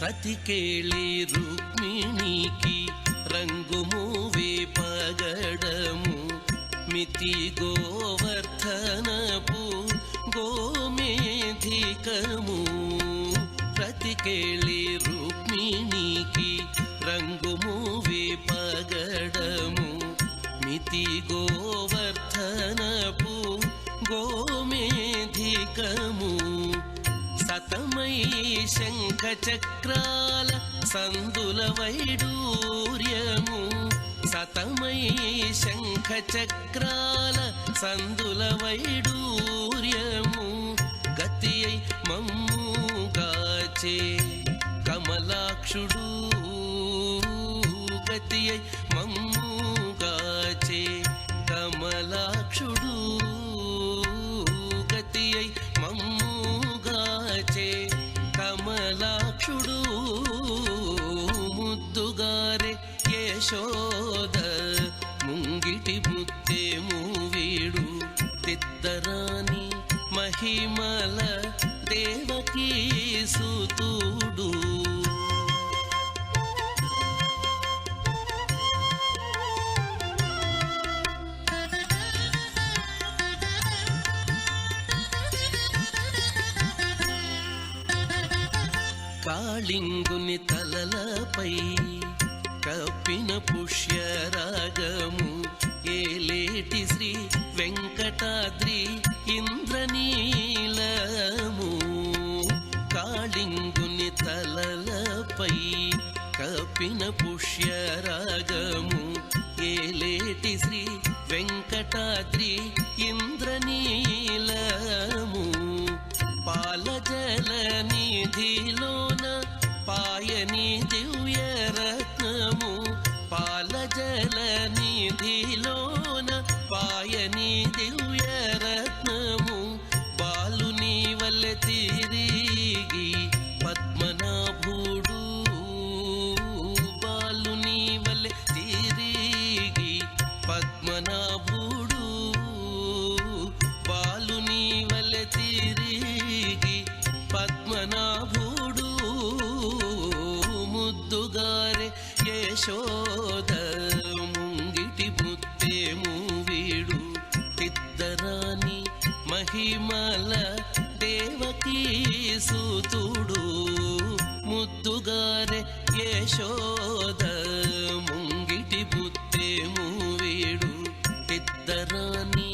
S5: రతికేళి రుక్మిణికి రంగు మూవే పగడము. మితి గోవర్ధనపు గోమేధికము. రతికేళి రుక్మిణికి రంగు మూవే పగడము. మితి గోవర్ధనపు గోమేధికము. సతమై శంఖ చక్రాల సందుల వైడూర్యము. సతమై శంఖ చక్రాల సందుల వైడూర్యము. గతి అయి మమ్ముగాచే కమలాక్షుడు. గతి అయి మమ్ముగాచే ముద్దుగారే యశోద ముంగిటి ముత్తేము వీడు తిద్దరాని మహిమల దేవకీ సుతుడు కాళింగుని తలలపై కప్పిన పుష్యరాగము ఏలేటి శ్రీ వెంకటాద్రి ఇంద్రనీలము కాళింగుని తలలపై కప్పిన పుష్యరాగము ఏలేటి శ్రీ వెంకటాద్రి ఇంద్రనీలము పాలజల నిధిలోన పాయని దివ్య రత్నము పాలజల నిధిలోన పాయని దివ్య రత్నము బాలుని వల్లె తిరిగి పద్మనాభుడు బాలుని వల్లె తిరిగి పద్మనాభుడు బాలుని వల్లె తిరిగి పద్మనాభుడు ముద్దుగారే యశోద ముంగిటి ముత్తేము వీడు తిద్దరాని మహిమల దేవకీ సుతుడు ముద్దుగారే యశోద ముంగిటి ముత్తేము వీడు తిద్దరాని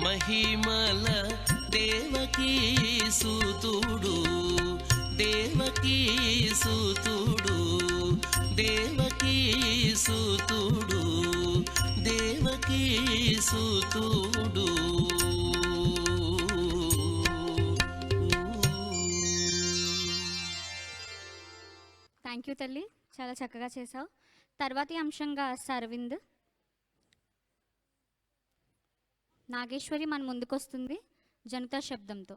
S5: మహిమల దేవకీ సుతుడు దేవకీ సుతుడు దేవకీ సుతుడు దేవకీ సుతుడు
S3: థ్యాంక్ యూ తల్లి, చాలా చక్కగా చేసావు. తర్వాతి అంశంగా అరవింద్. నాగేశ్వరి మన ముందుకొస్తుంది జనతా శబ్దంతో.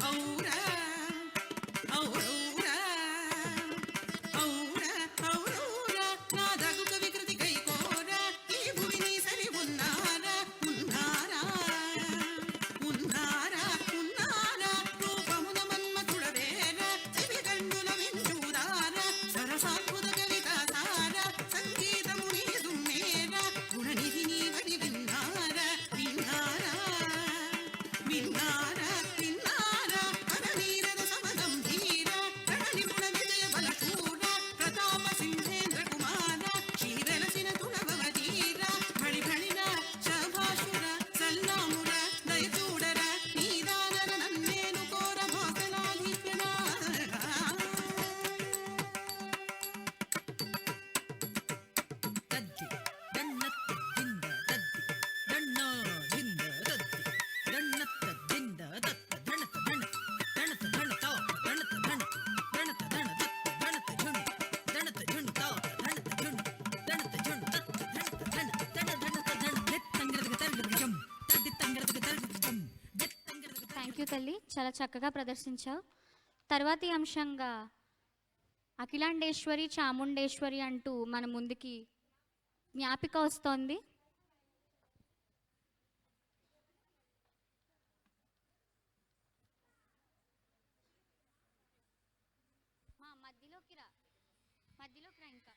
S4: ఔరా
S3: థ్యాంక్ యూ తల్లి, చాలా చక్కగా ప్రదర్శించావు. తర్వాతి అంశంగా అఖిలాండేశ్వరి చాముండేశ్వరి అంటూ మన ముందుకి జ్ఞాపిక వస్తోంది. మధ్యలోకి రా ఇంకా.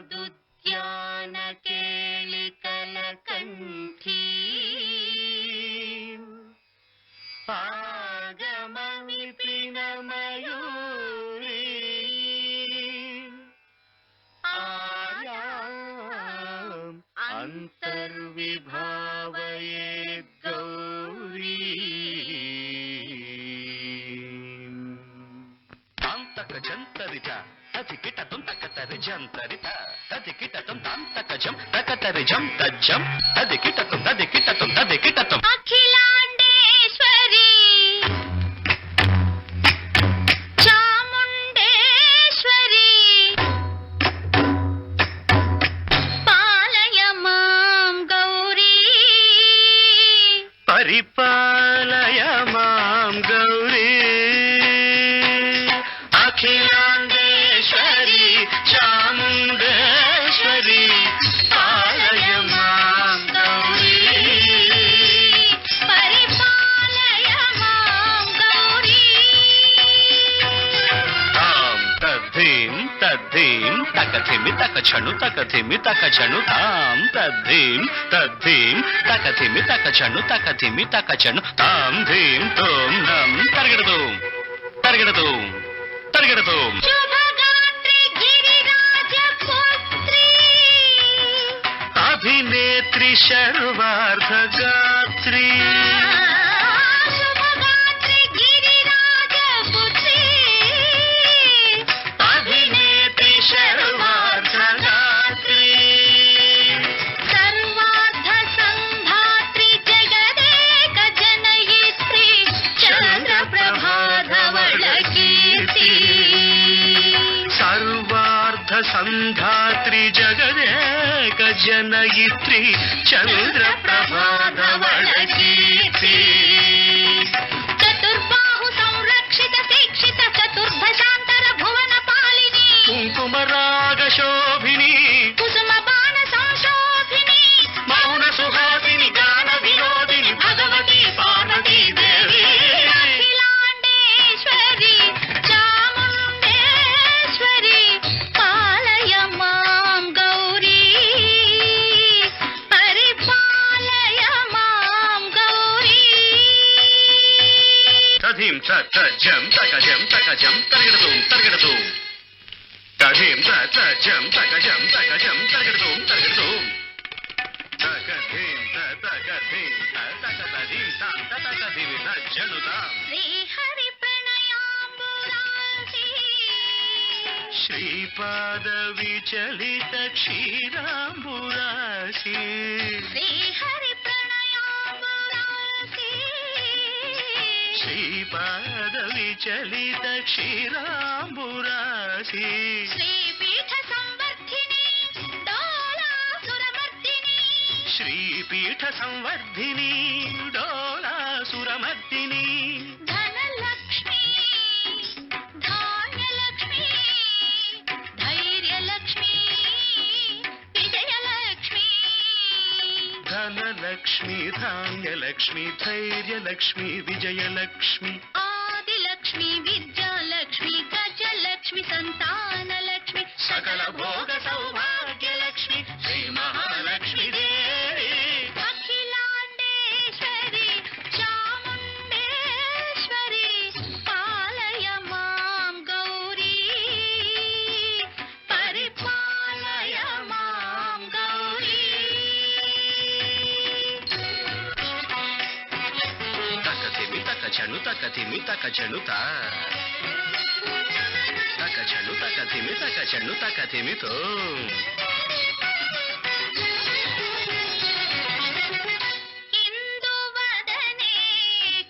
S4: ఉపనిషదుద్యాన కేళికల కంఠీ పాగమ విపిన మయూరీ ఆర్యాం అంతర్విభావయేద్ గౌరీ
S6: జంతరిత తది కిటతం తకతరి జంతరిత తది కిటతం తాంతకజం తకతరి జం తజ్జం తది కిటతం
S4: అఖిలాండేశ్వరి చాముండేశ్వరి పాలయ మాం గౌరీ
S6: పరిపాలయ మాం గౌరీ అఖిలాండేశ్వరి చాముండేశ్వరి పాలయ మాం గౌరీ
S4: పరిపాలయ మాం గౌరీ
S6: తాం తద్ధీం తద్ధీం తకధిమి తకచను తకధిమి తకచను తాం తద్ధీం తద్ధీం తకధిమి తకచను తకధిమి తకచను తాం ధీం తోం నం తరగడదు తరగడదు తరగడదు
S4: శుభగాత్రి గిరిరాజ పుత్రి
S6: అభినేత్రి శర్వార్ధగాత్రి
S4: శుభగాత్రి గిరిరాజ పుత్రి
S6: అభినేత్రి శర్వార్ధగాత్రి
S4: సర్వార్థ సంధాత్రి జగదేక జనయిత్రి చంద్రప్రభాధవళ కీర్తి
S6: సర్వార్ధ సంధాత్రి జగదేక జనయిత్రి చంద్రప్రభాధవళ కీర్తి
S4: చతుర్బాహు సంరక్షిత శిక్షిత చతుర్భశాంతర భువన పాలిని
S6: కుంకుమరాగ శోభిని
S4: కుసుమ బాణ సంశోభిని
S6: మౌన సుహాసిని గాన వినోదిని భగవతి పార్వతీ దేవి
S4: అఖిలాండేశ్వరి చాముండేశ్వరి పాలయ మాం గౌరీ పరిపాలయ మాం గౌరీ
S6: తధీం తజం తకజం తకజం తరగడదు తరగడదు తధీం తజం తకజం తకజం తరగడదు తరగడదు తకధీం తకధీం తకధీం తకధీం తజనుతాం
S4: శ్రీహరి ప్రణయాంబురాసి
S6: శ్రీపాద విచలిత క్షీరాంబురాశి
S4: శ్రీహరి ప్రణయాంబురాసి
S6: శ్రీపాద విచలిత క్షీరాంబురాశి
S4: శ్రీపీఠ సంవర్ధిని డోలాసురమర్దిని
S6: శ్రీపీఠ సంవర్ధిని డోలాసురమర్దిని
S4: ధనలక్ష్మి ధాన్యలక్ష్మి ధైర్యలక్ష్మి విజయలక్ష్మి
S6: ధనలక్ష్మి ధాన్యలక్ష్మి ధైర్యలక్ష్మి విజయలక్ష్మి
S4: ఆదిలక్ష్మి విద్యాలక్ష్మి గజలక్ష్మి సంతానలక్ష్మి
S6: సకల భోగ సౌభాగ్యలక్ష్మి శ్రీ మహాలక్ష్మి దేవి
S4: అఖిలాండేశ్వరి చాముండేశ్వరి పాలయ మాం గౌరీ పరిపాలయ మాం గౌరీ
S6: తకతిమి తకచను తకతిమి తకచను తకచను తకతిమి తకచను తకతిమితో
S4: ఇందువదనే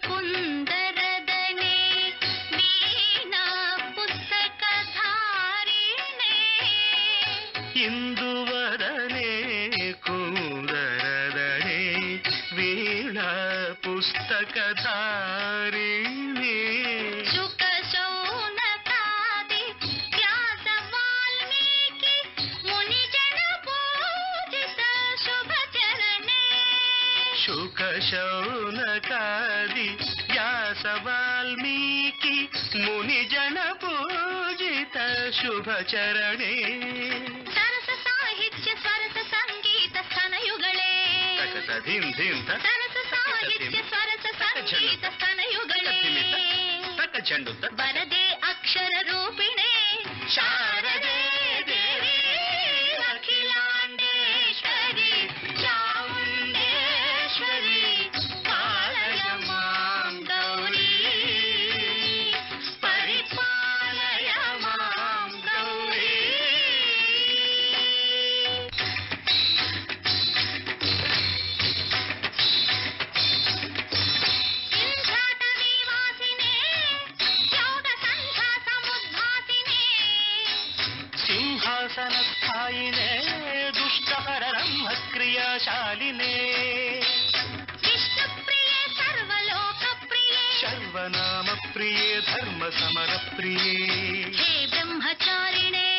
S4: కుందరదనే వీణా పుస్తక
S6: ఇందువదనే కుందరదనే వీణా పుస్తకధారిణి
S3: శుక శౌనకాది వ్యాస వాల్మీకి ముని జన పూజిత శుభచరణే
S6: శుక శౌనకాది వ్యాస వాల్మీకి ముని జన పూజిత శుభచరణే
S3: సరస సాహిత్య స్వరస సంగీత స్తనయుಗಳೇ
S6: ధిం ధిం
S3: సరస సాహిత్య స్వరస సంగీత స్తనయుಗಳೇ
S6: తక చెండు
S3: వరదే అక్షర రూపిణే శారదే దేవి అఖిలాండేశ్వరి చాముండేశ్వరి పాలయ మాం గౌరీ పరిపాలయ మాం గౌరీ సింహాట నివాసినే యోగ సంధ్యా సముద్భాసినే
S6: సింహాసన స్థాయినే దుష్టహర బ్రహ్మ క్రియాశాలినే
S3: విష్ణుప్రియే సర్వలోక ప్రియే
S6: సర్వనామ ప్రియే ధర్మ సమర ప్రియే
S3: హే బ్రహ్మచారిణే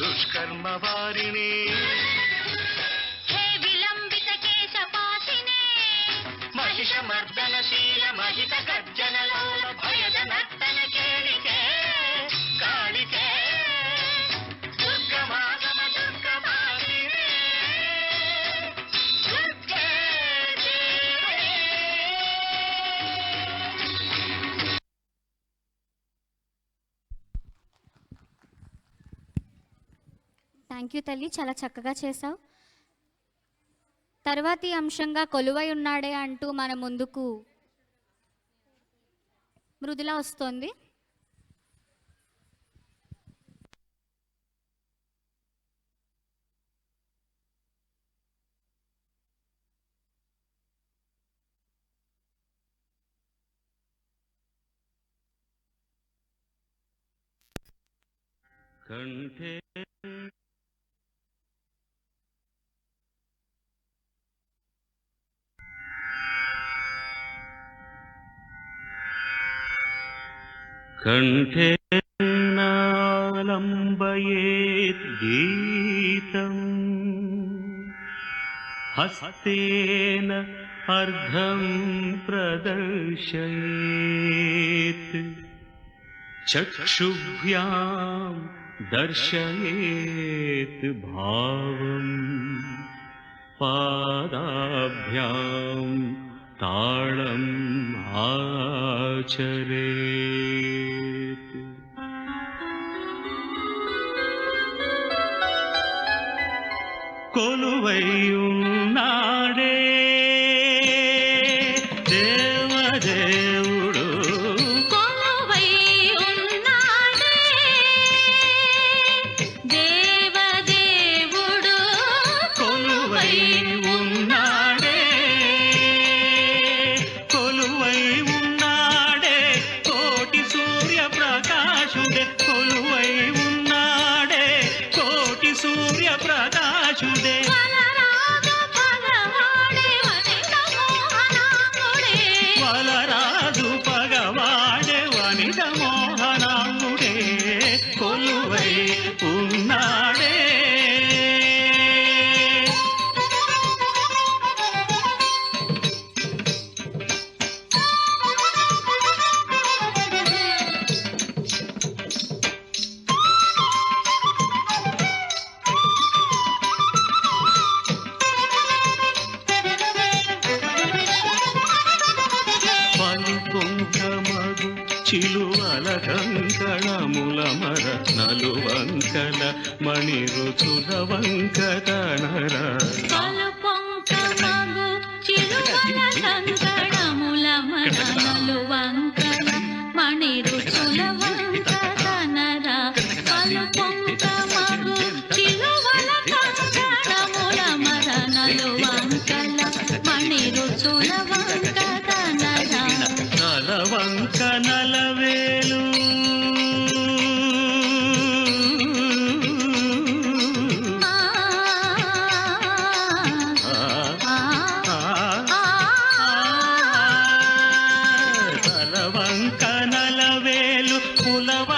S6: దుష్కర్మ వారిణి
S3: హే విలంబిత కేశపాసినే
S6: మహిషమర్దనశీల మహిత గర్జనలోల భయద నర్తన కేళికే కాళికే దుర్గమాగమ దుర్గమాలినే దుర్గే దేవి.
S3: థ్యాంక్ యూ తల్లి, చాలా చక్కగా చేశావు. తర్వాతి అంశంగా కొలువై ఉన్నాడే అంటూ మన ముందుకు మృదుల వస్తోంది.
S6: కంఠే కంఠే నాలంబయేత్ గీతం హస్తేన అర్ధం ప్రదర్శయేత్ చక్షుభ్యాం దర్శయేత్ భావం పాదాభ్యాం తాళం ఆచరేత్. కొలువైయున్నాడే దేవదేవుడు
S4: కొలువై ఉన్నాడే దేవదేవుడు
S6: కొలువై ఉన్నాడే కొలువై ఉన్నాడే కోటి సూర్య ప్రకాశుడే కొలువై ఉన్నాడే కోటి సూర్య ప్రకాశుడే
S4: వలరాజు భగవాడే వనిత మోహనాంగుడే
S6: వలరాజు పగవాడే వనిత మోహనాంగుడే కొలువై ఉన్నాడే. పలుకొంకమగు చిలువల కంకణముల మర నలువంకల మణి రుచుల వంకతనర
S4: పలు పొంకమగు చిరువల కంకణముల మరణలు వంకల మణి రుచుల వంకతనర పలు పొంకమగు చిరువల కంకణముల మరణలు వంకల మణి రుచుల వంకతనర
S6: నలవంక నలవేలు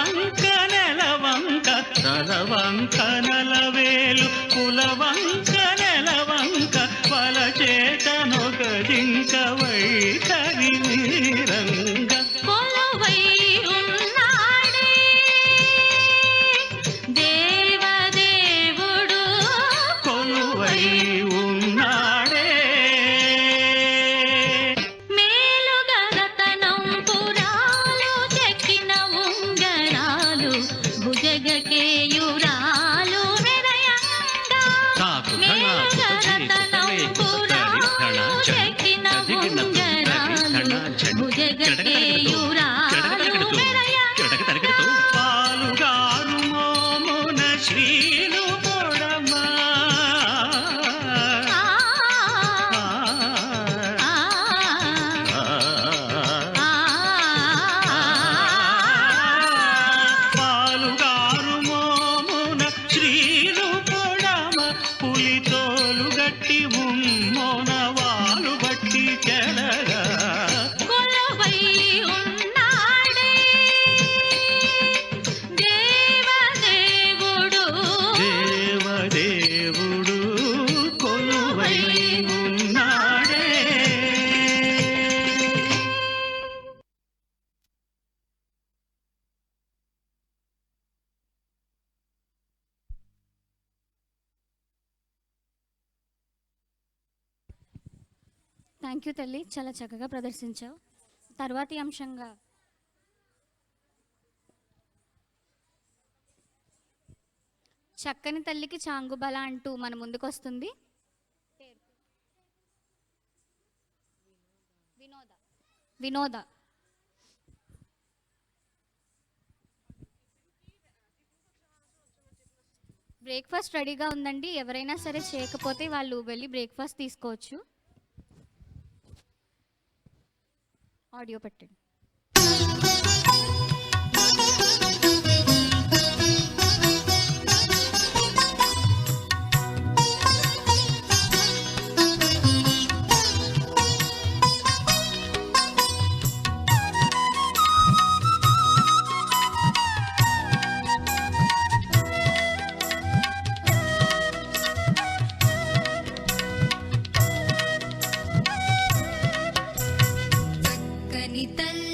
S7: కులవంక నెలవంక తలవంక నలవేలు కులవంక నెలవంక వలచేతనొక జింక వైఖరి మీరంగ
S4: కొలువై ఉన్నాడే దేవదేవుడు
S7: కొలువై ఉన్నాడే
S4: మేలుగరతనం పురాలు చెక్కిన ఉంగరాలు భుజగకేయురాలు మెరయంగా మేలుగరతనం పురాలు చెక్కిన ఉంగరాలు భుజగకేయురాలు మెరయంగా
S7: పాలుగారు మోమున శ్రీలు పొడమా పాలుగారు మోమున శ్రీలు పొడమ పులితోలు గట్టి ఉమ్మోన వాలు బట్టి చెలగా
S4: కొలువై ఉన్నాడే దేవదేవుడు
S7: దేవదేవుడు కొలువై ఉన్నాడే
S3: థ్యాంక్ యూ తల్లి, చాలా చక్కగా ప్రదర్శించావు. తర్వాతి అంశంగా చక్కని తల్లికి చాంగుబల అంటూ మన ముందుకు వస్తుంది వినోద. బ్రేక్ఫాస్ట్ రెడీగా ఉందండి, ఎవరైనా సరే చేయకపోతే వాళ్ళు వెళ్ళి బ్రేక్ఫాస్ట్ తీసుకోవచ్చు. ఆడియో పెట్టండి.
S4: చక్కని తల్లి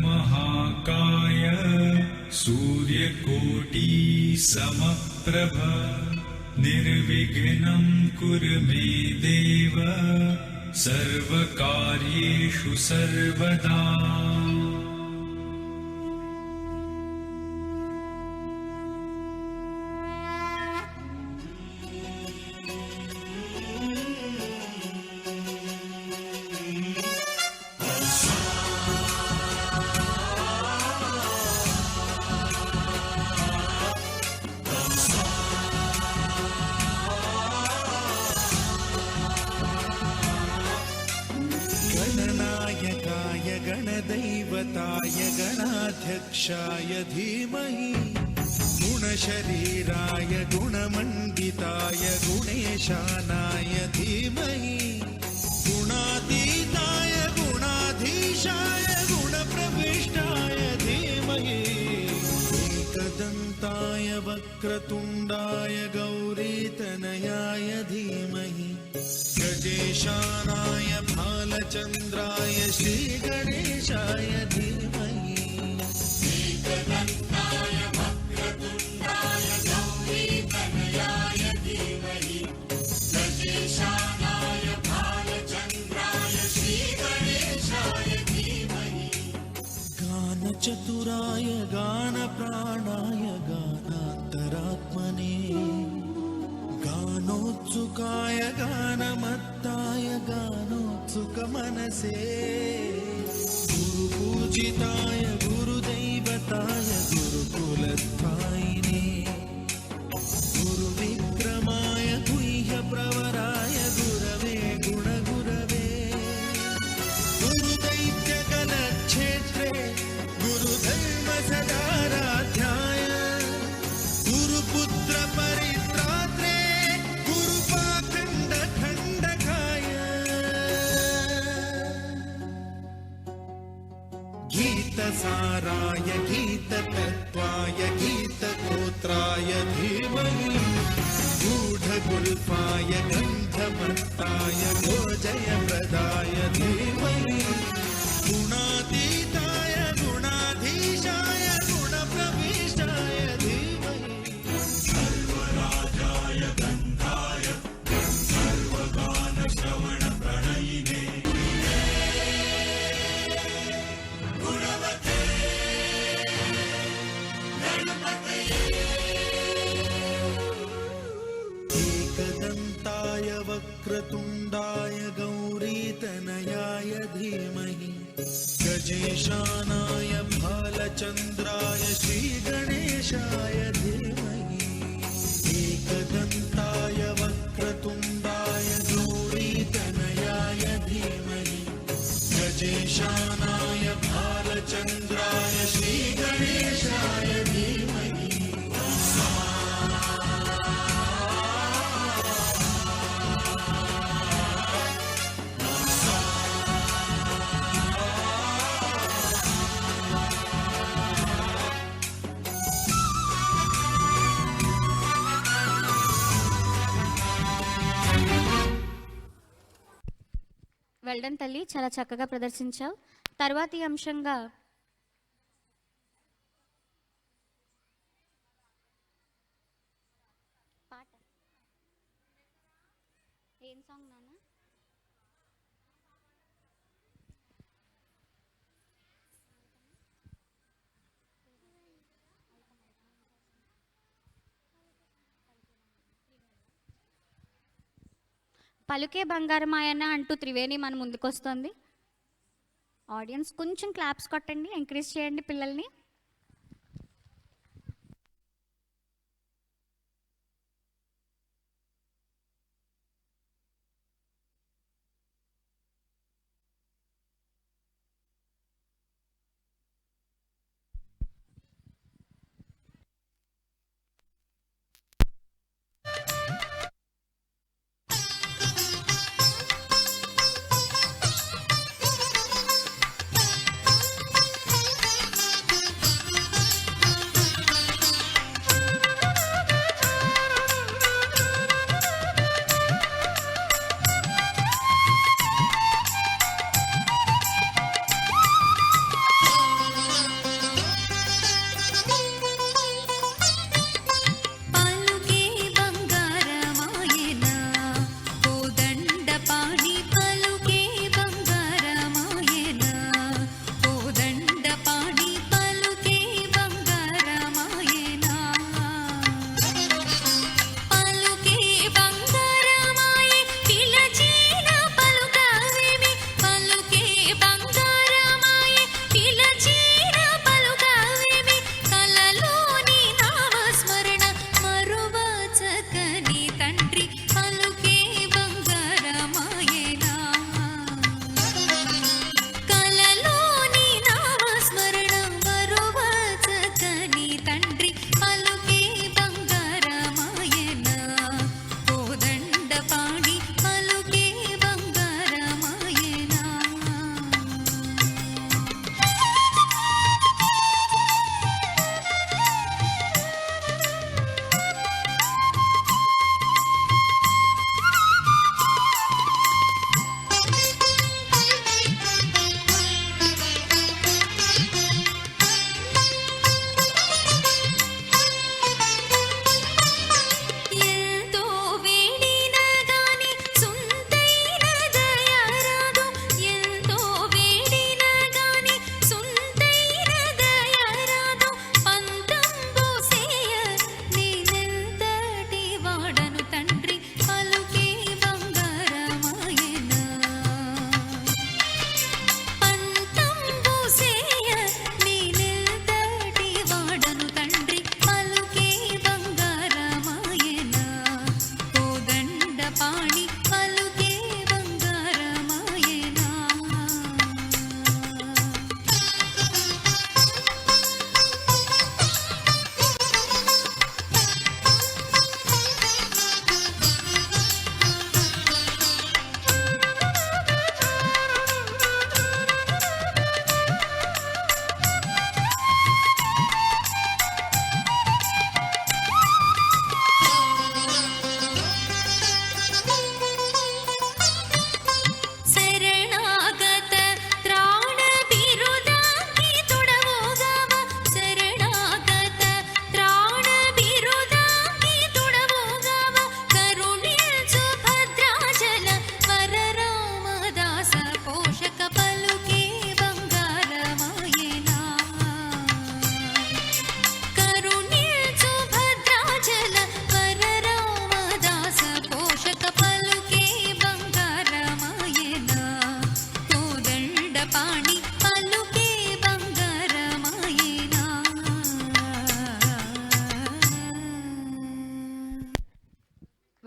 S8: वक्रतुण्डमहाकाय सूर्यकोटि समप्रभ निर्विघ्नं कुरु मे देव सर्वकार्येषु सर्वदा।
S9: गणनायकाय गणदैवताय गणाध्यक्षाय धीमहि गुणशरीराय गुणमण्डिताय गुणेशानाय धीमहि गुणातीताय गुणाधीशाय गुणप्रविष्टाय धीमहि एकदन्ताय वक्रतुण्डाय गौरीतनयाय धीमहि गजेशानाय भालचन्द्राय श्रीगणेशाय धीमहि एकदन्ताय वक्रतुण्डाय गौरीतनयाय धीमहि गजेशानाय भालचन्द्राय श्रीगणेशाय धीमहि गानचतुराय गानप्राणाय गानान्तरात्मने गानोत्सुकाय गानमत्ताय गानोत्सुकमनसे गुरुपूजिताय गुरुदैवताय गुरुकुलस्थायिने गुरुविक्रमाय गुह्यप्रवराय गुरवे गुणगुरवे गुरुदैत्यगणक्षेत्रे गुरुधर्मसदाराध्याय गुरुपुत्र परित्रात्रे गुरुपाखण्डखण्डकाय गीतसाराय गीततत्त्वाय गीतगोत्राय धीमहि गूढगुल्फाय गन्धमत्ताय गोजयप्रदाय धीमहि गुणातीताय गुणाधीशाय गुणप्रविष्टाय धीमहि सर्वराजाय गन्धाय सर्वगानश्रवणप्रणयिने गुणवते गणपतये एकदन्ताय वक्रतुण्डाय गौरीतनयाय धीमहि गजेशानाय भालचन्द्राय श्रीगणेशाय धीमहि एकदन्ताय वक्रतुण्डाय गौरीतनयाय धीमहि गजेशानाय भालचन्द्राय श्रीगणेशाय धीमहि
S3: వెల్డన్ తల్లి, చాలా చక్కగా ప్రదర్శించావు. తర్వాతి అంశంగా పాట ఏం సాంగ్ నాన్న? పలుకే బంగారమాయన అంటూ త్రివేణి మన ముందుకొస్తుంది. ఆడియన్స్ కొంచెం క్లాప్స్ కొట్టండి, ఎంకరేజ్ చేయండి పిల్లల్ని.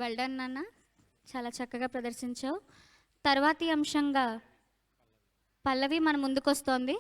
S3: వెల్ డన్ నాన్న, చాలా చక్కగా ప్రదర్శించావు. తర్వాతి అంశంగా పల్లవి మన ముందుకు వస్తోంది.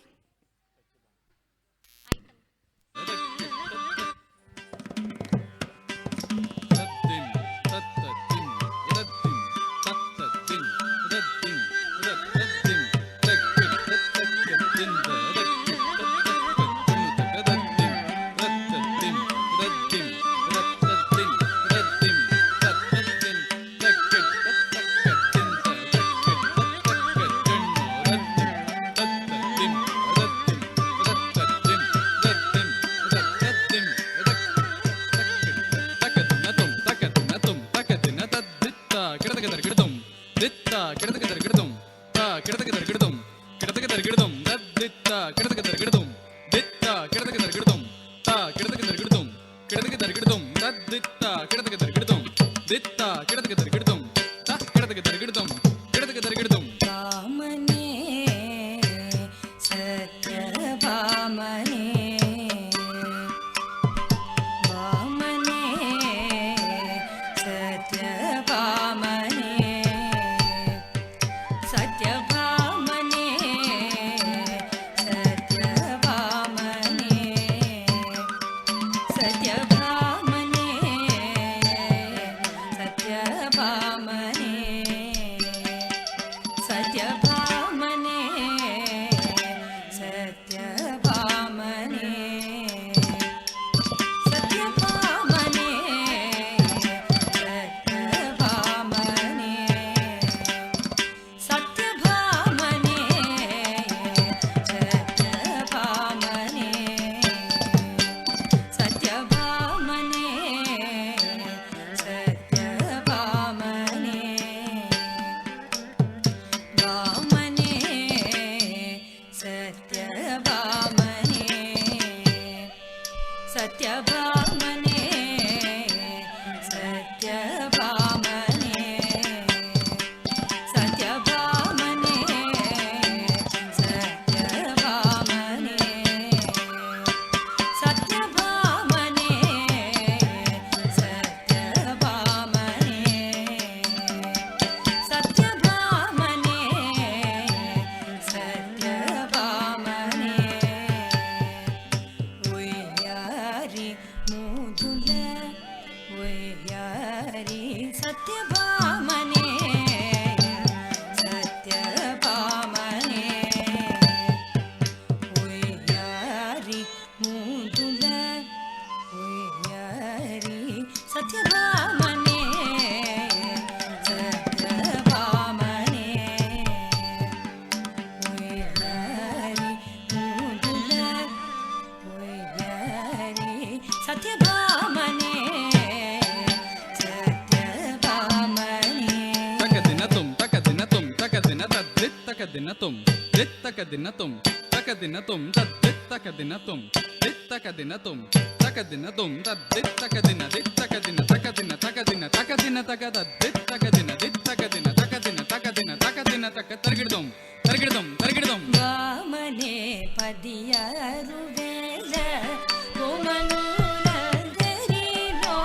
S4: పదియారు వేల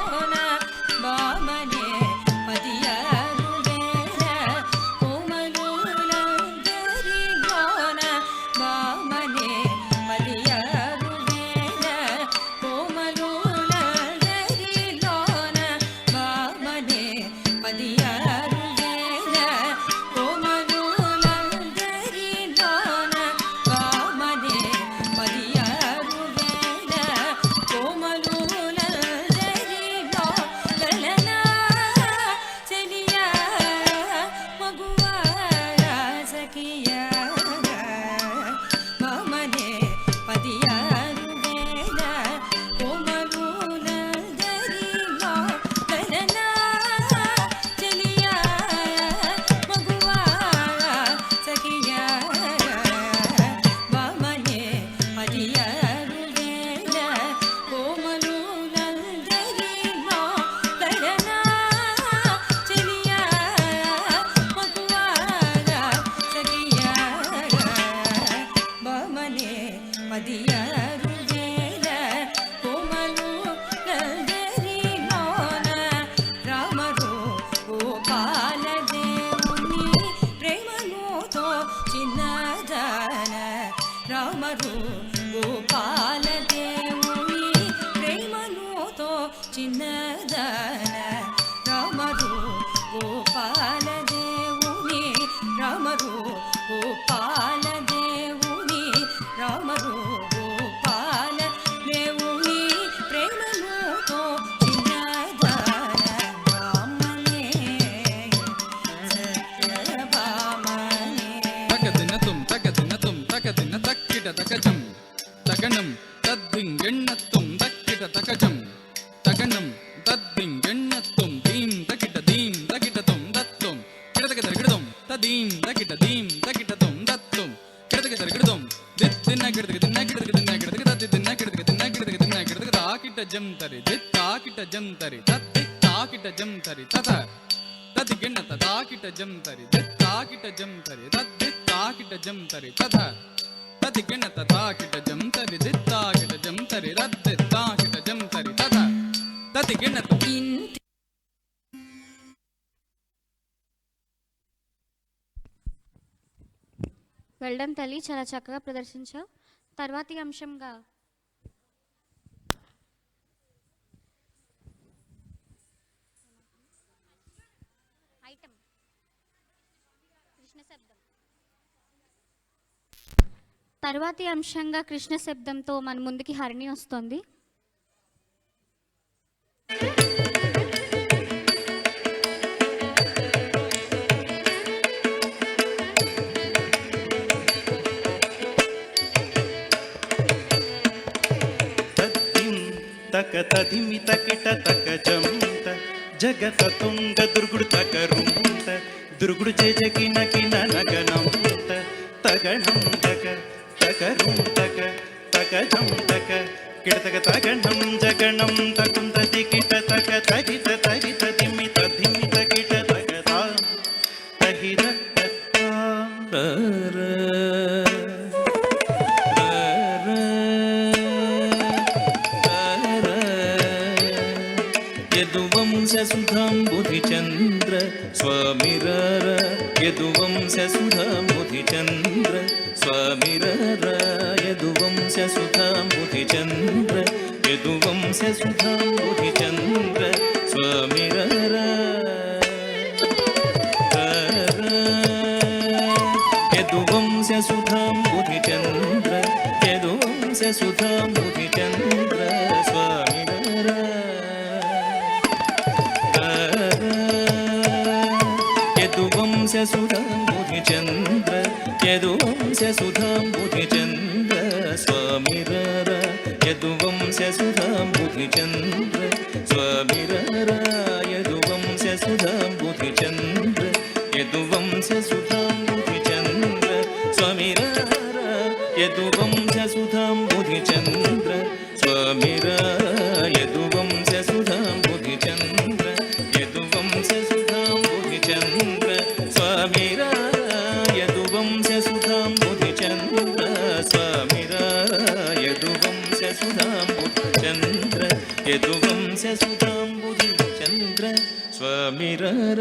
S4: కోమలులందరిలోన
S10: తకిట తకజం తగణం తద్దిం గణ్యత్వం దీం తకిట తం దత్తం కిడతక తరిగిడదం తదీం తకిట దీం తకిట తం దత్తం కిడతక తరిగిడదం దిత్తిన్న కిడతక తిన్న కిడతక తిన్న కిడతక తద్దిన్న కిడతక తిన్న కిడతక తిన్న కిడతక తాకిట జం తరి దిత్తాకిట జం తరి తద్దిత్తాకిట జం తరి తత తది గణత తాకిట జం తరి దిత్తాకిట జం తరి తద్దిత్తాకిట జం తరి తత తది గణత తాకిట జం తరి దిత్తాకిట జం తరి రద్దిత్తాకిట జం తరి తత తది గణత
S3: వెళ్ళడం తల్లి, చాలా చక్కగా ప్రదర్శించావు. తర్వాతి అంశంగా కృష్ణ శబ్దంతో మన ముందుకి హరిణి వస్తుంది.
S7: తక తదిమి తకిట తకజంత జగత తుంగ దుర్గుడు తకరుంత దుర్గుడు జగిన కిన నగనంత తగణం తక తకరుం తక తకజం తక కిడతక తగణం జగణం తకుంత దికిట తక తగిత తగిత దిమి తదిమి తకిట తగత తహిత
S11: యదువంశసుధాం బుధిచంద్ర స్వామిరర యదువంశసుధాం బుధిచంద్ర స్వామిరర యదువంశసుధాం బుధిచంద్ర యదువంశసుధాం బుధిచంద్ర స్వామిరర యదువంశసుధాం బుధిచంద్ర యదువంశసుధాం బుధిచంద్ర స్వామిరర యదువంశసుధాం బుధిచంద్ర యదువంశసుధాం బుధిచంద్ర స్వామిరర యదువంశసుధాం బుధిచంద్ర స్వామిరర యదువంశసుధాం బుధిచంద్ర యదువంశసుధాం బుధిచంద్ర స్వామిరర యదువంశసుధాం బుధిచంద్ర స్వామిరర యదువంశసుధాం బుధిచంద్ర యదువంశసుధాం బుధిచంద్ర స్వామిరర యదువంశసుధాం బుధిచంద్ర స్వామిరర యదువంశసుధాం బుధిచంద్ర యదువంశసుధాం బుధిచంద్ర స్వామిరర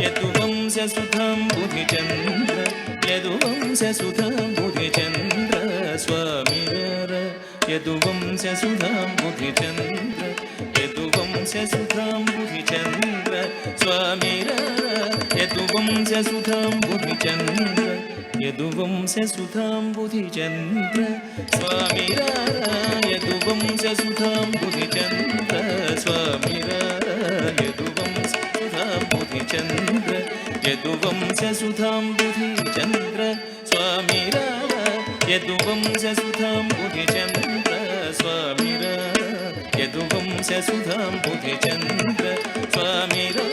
S11: యదువంశసుధాం బుధిచంద్ర యదువంశసుధాం బుధిచంద్ర స్వామిరర యదువంశసుధాం బుధిచంద్ర యదువంశసుధాం బుధిచంద్ర స్వామిరర యదువంశసుధాం బుధిచంద్ర యదువంశసుధాం బుధిచంద్ర స్వామిరర యదువంశసుధాం బుధిచంద్ర స్వామిరర యదువంశసుధాం బుధిచంద్ర యదువంశసుధాం బుధిచంద్ర స్వామిరర యదువంశసుధాం బుధిచంద్ర స్వామిరర యదువంశసుధాం బుధిచంద్ర స్వామిరర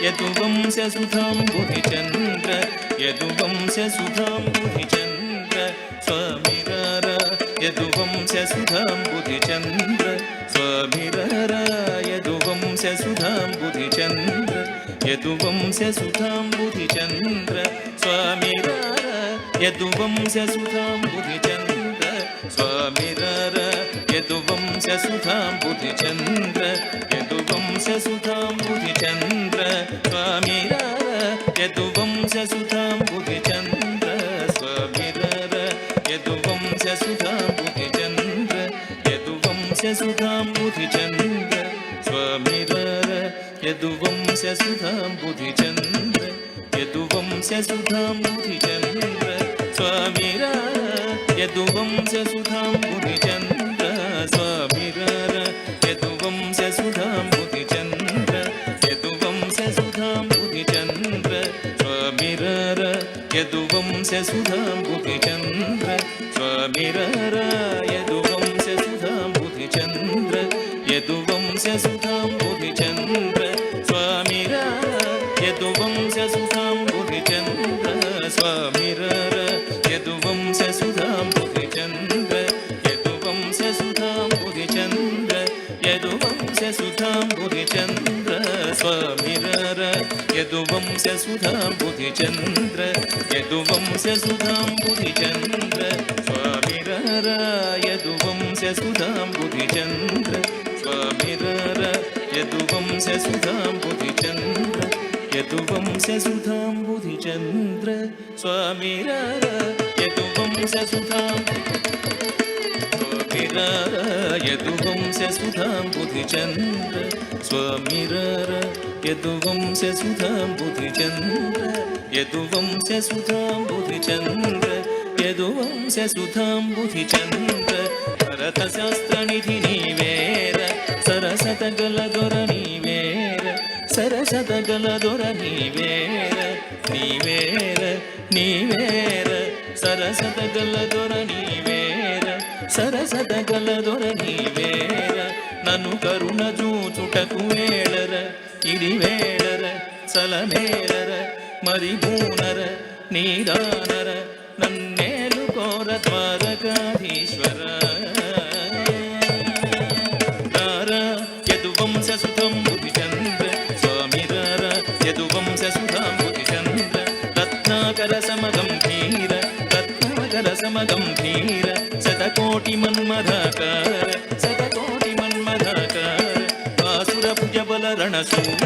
S11: యదువంశసుధాం బుధిచంద్ర యదువంశసుధాం బుధిచంద్ర స్వామిరర యదువంశసుధాం బుధిచంద్ర స్వామిరర యదువంశసుధాం బుధిచంద్ర యదువంశసుధాం బుధిచంద్ర స్వామిరర యదువంశసుధాం బుధిచంద్ర స్వామిరర యదువంశసుధాం బుధిచంద్ర యదువంశసుధాం బుధిచంద్ర స్వామిరర యదువంశసుధాం బుధిచంద్ర స్వామిరర యదువంశసుధాం బుధిచంద్ర యదువంశసుధాం బుధిచంద్ర స్వామిరర యదువంశసుధాం బుధిచంద్ర యదువంశసుధాం బుధిచంద్ర స్వామిరర యదువంశసుధాం బుధిచంద్ర స్వామిరర యదువంశసుధాం బుధిచంద్ర యదువంశసుధాం బుధిచంద్ర స్వామిరర యదువంశసుధాం బుధిచంద్ర స్వామిరర యదువంశసుధాం బుధిచంద్ర యదువంశసుధాం బుధిచంద్ర స్వామిరర యదువంశసుధాం బుధిచంద్ర స్వామిరర యదువంశసుధాం బుధిచంద్ర యదువంశసుధాం బుధిచంద్ర యదువంశసుధాం బుధిచంద్ర స్వామిరర యదువంశసుధాం బుధిచంద్ర యదువంశసుధాం బుధిచంద్ర స్వామిరర యదువంశసుధాం బుధిచంద్ర స్వామిరర యదువంశసుధాం బుధిచంద్ర యదువంశసుధాం బుధిచంద్ర స్వామిరర యదువంశసుధాం స్వామిరర యదువంశసుధాం బుధిచంద్ర స్వామిరర యదువంశసుధాం బుధిచంద్ర యదువంశసుధాం బుధిచంద్ర యదువంశసుధాం బుధిచంద్ర భరతశాస్త్రనిధి నీవేర సరసతగల దొర నీవేర సరసతగల దొర నీవేర నీవేర నీవేర సరసతగల దొర నీవేర సరసతగల దొర నీవేర నన్ను కరుణ చూచుటకు వేళర ఇది వేళర సలమేళర మరి బూనర నీదానర నన్నేలు కోర ద్వారకాధీశ్వర యదువంశసుతం బుధిచంద్ర స్వామిరర యదువంశసుతం బుధిచంద్ర రత్నాకర సమగంభీర రత్నాకర సమగంభీర శతకోటి మన్మధాకార శతకోటి మన్మధాకార భాసుర భుజబల రణశూర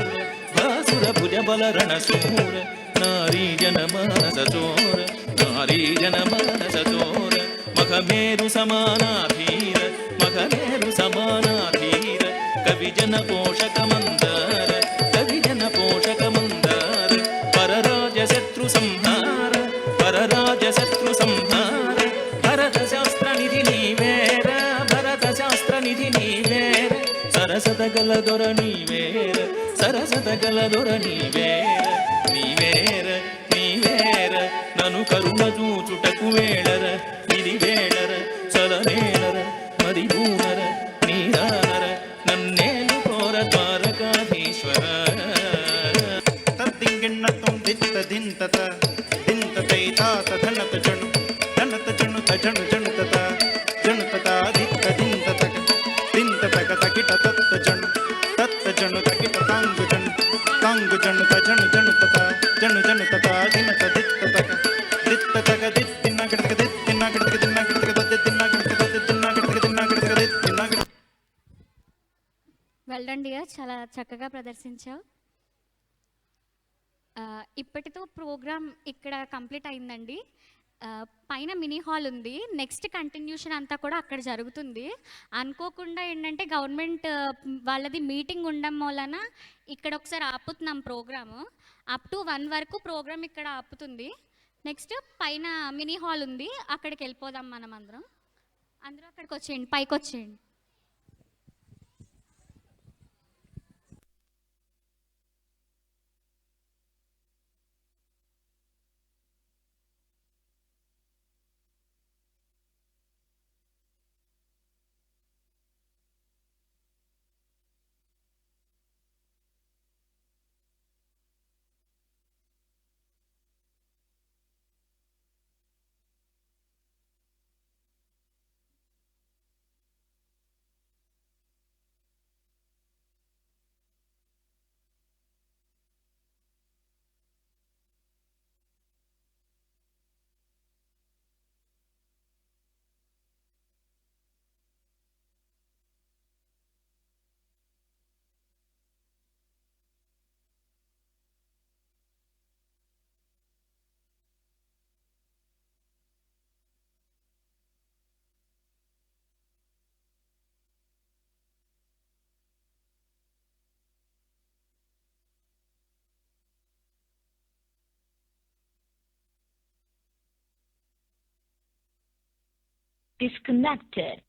S11: భాసుర భుజబల రణశూర నారీ జనమానస చోర నారీ జనమానస చోర మఖమేరు సమానాధీర మఖమేరు సమానాధీర కవిజన పోషక మందార కవిజన పోషక మందార పరరాజ శత్రు సంహార పరరాజ శత్రు సంహార భరత శాస్త్ర నిధి నీవేర భరత శాస్త్ర నిధి నీవేర సరసత గల దొర నీవేర సరసత గల దొర నీవేర నీవేర నీవేర నను కరుణ చూచుటకు వేళర ఇది వేళర చలవేళర మరి బూనర నీరానర నన్నేలు కోర ద్వారకాధీశ్వర
S7: తద్దింగిన్నతం దిత్త దింతత దింతతై తాత ధనత జణు ధనత జణుత జణు జణుతత జణుతత దిత్త దింతత దింతతక తకిట తత్త జణు తత్త జణు తకిట తాంగు జణు తాంగు జణుత జణు జణుతత జణు జణుతత దినత దిత్తతక దిత్తతక దిత్తిన్న గడతక దిత్తిన్న గడతక దిన్న గడతక దిత్తిన్న గడతక దిత్తిన్న గడతక దిన్న గడతక దిత్తిన్న గడతక.
S3: వెల్ డన్ డియర్, చాలా చక్కగా ప్రదర్శించావు. ఇప్పటితో ప్రోగ్రామ్ ఇక్కడ కంప్లీట్ అయిందండి. పైన మినీ హాల్ ఉంది, నెక్స్ట్ కంటిన్యూషన్ అంతా కూడా అక్కడ జరుగుతుంది. అనుకోకుండా ఏంటంటే గవర్నమెంట్ వాళ్ళది మీటింగ్ ఉండడం వలన ఇక్కడ ఒకసారి ఆపుతున్నాం ప్రోగ్రాము. అప్ టు 1 వరకు ప్రోగ్రామ్ ఇక్కడ ఆపుతుంది. నెక్స్ట్ పైన మినీ హాల్ ఉంది, అక్కడికి వెళ్ళిపోదాం మనం అందరం. అందరూ అక్కడికి వచ్చేయండి, పైకి వచ్చేయండి.
S12: disconnected.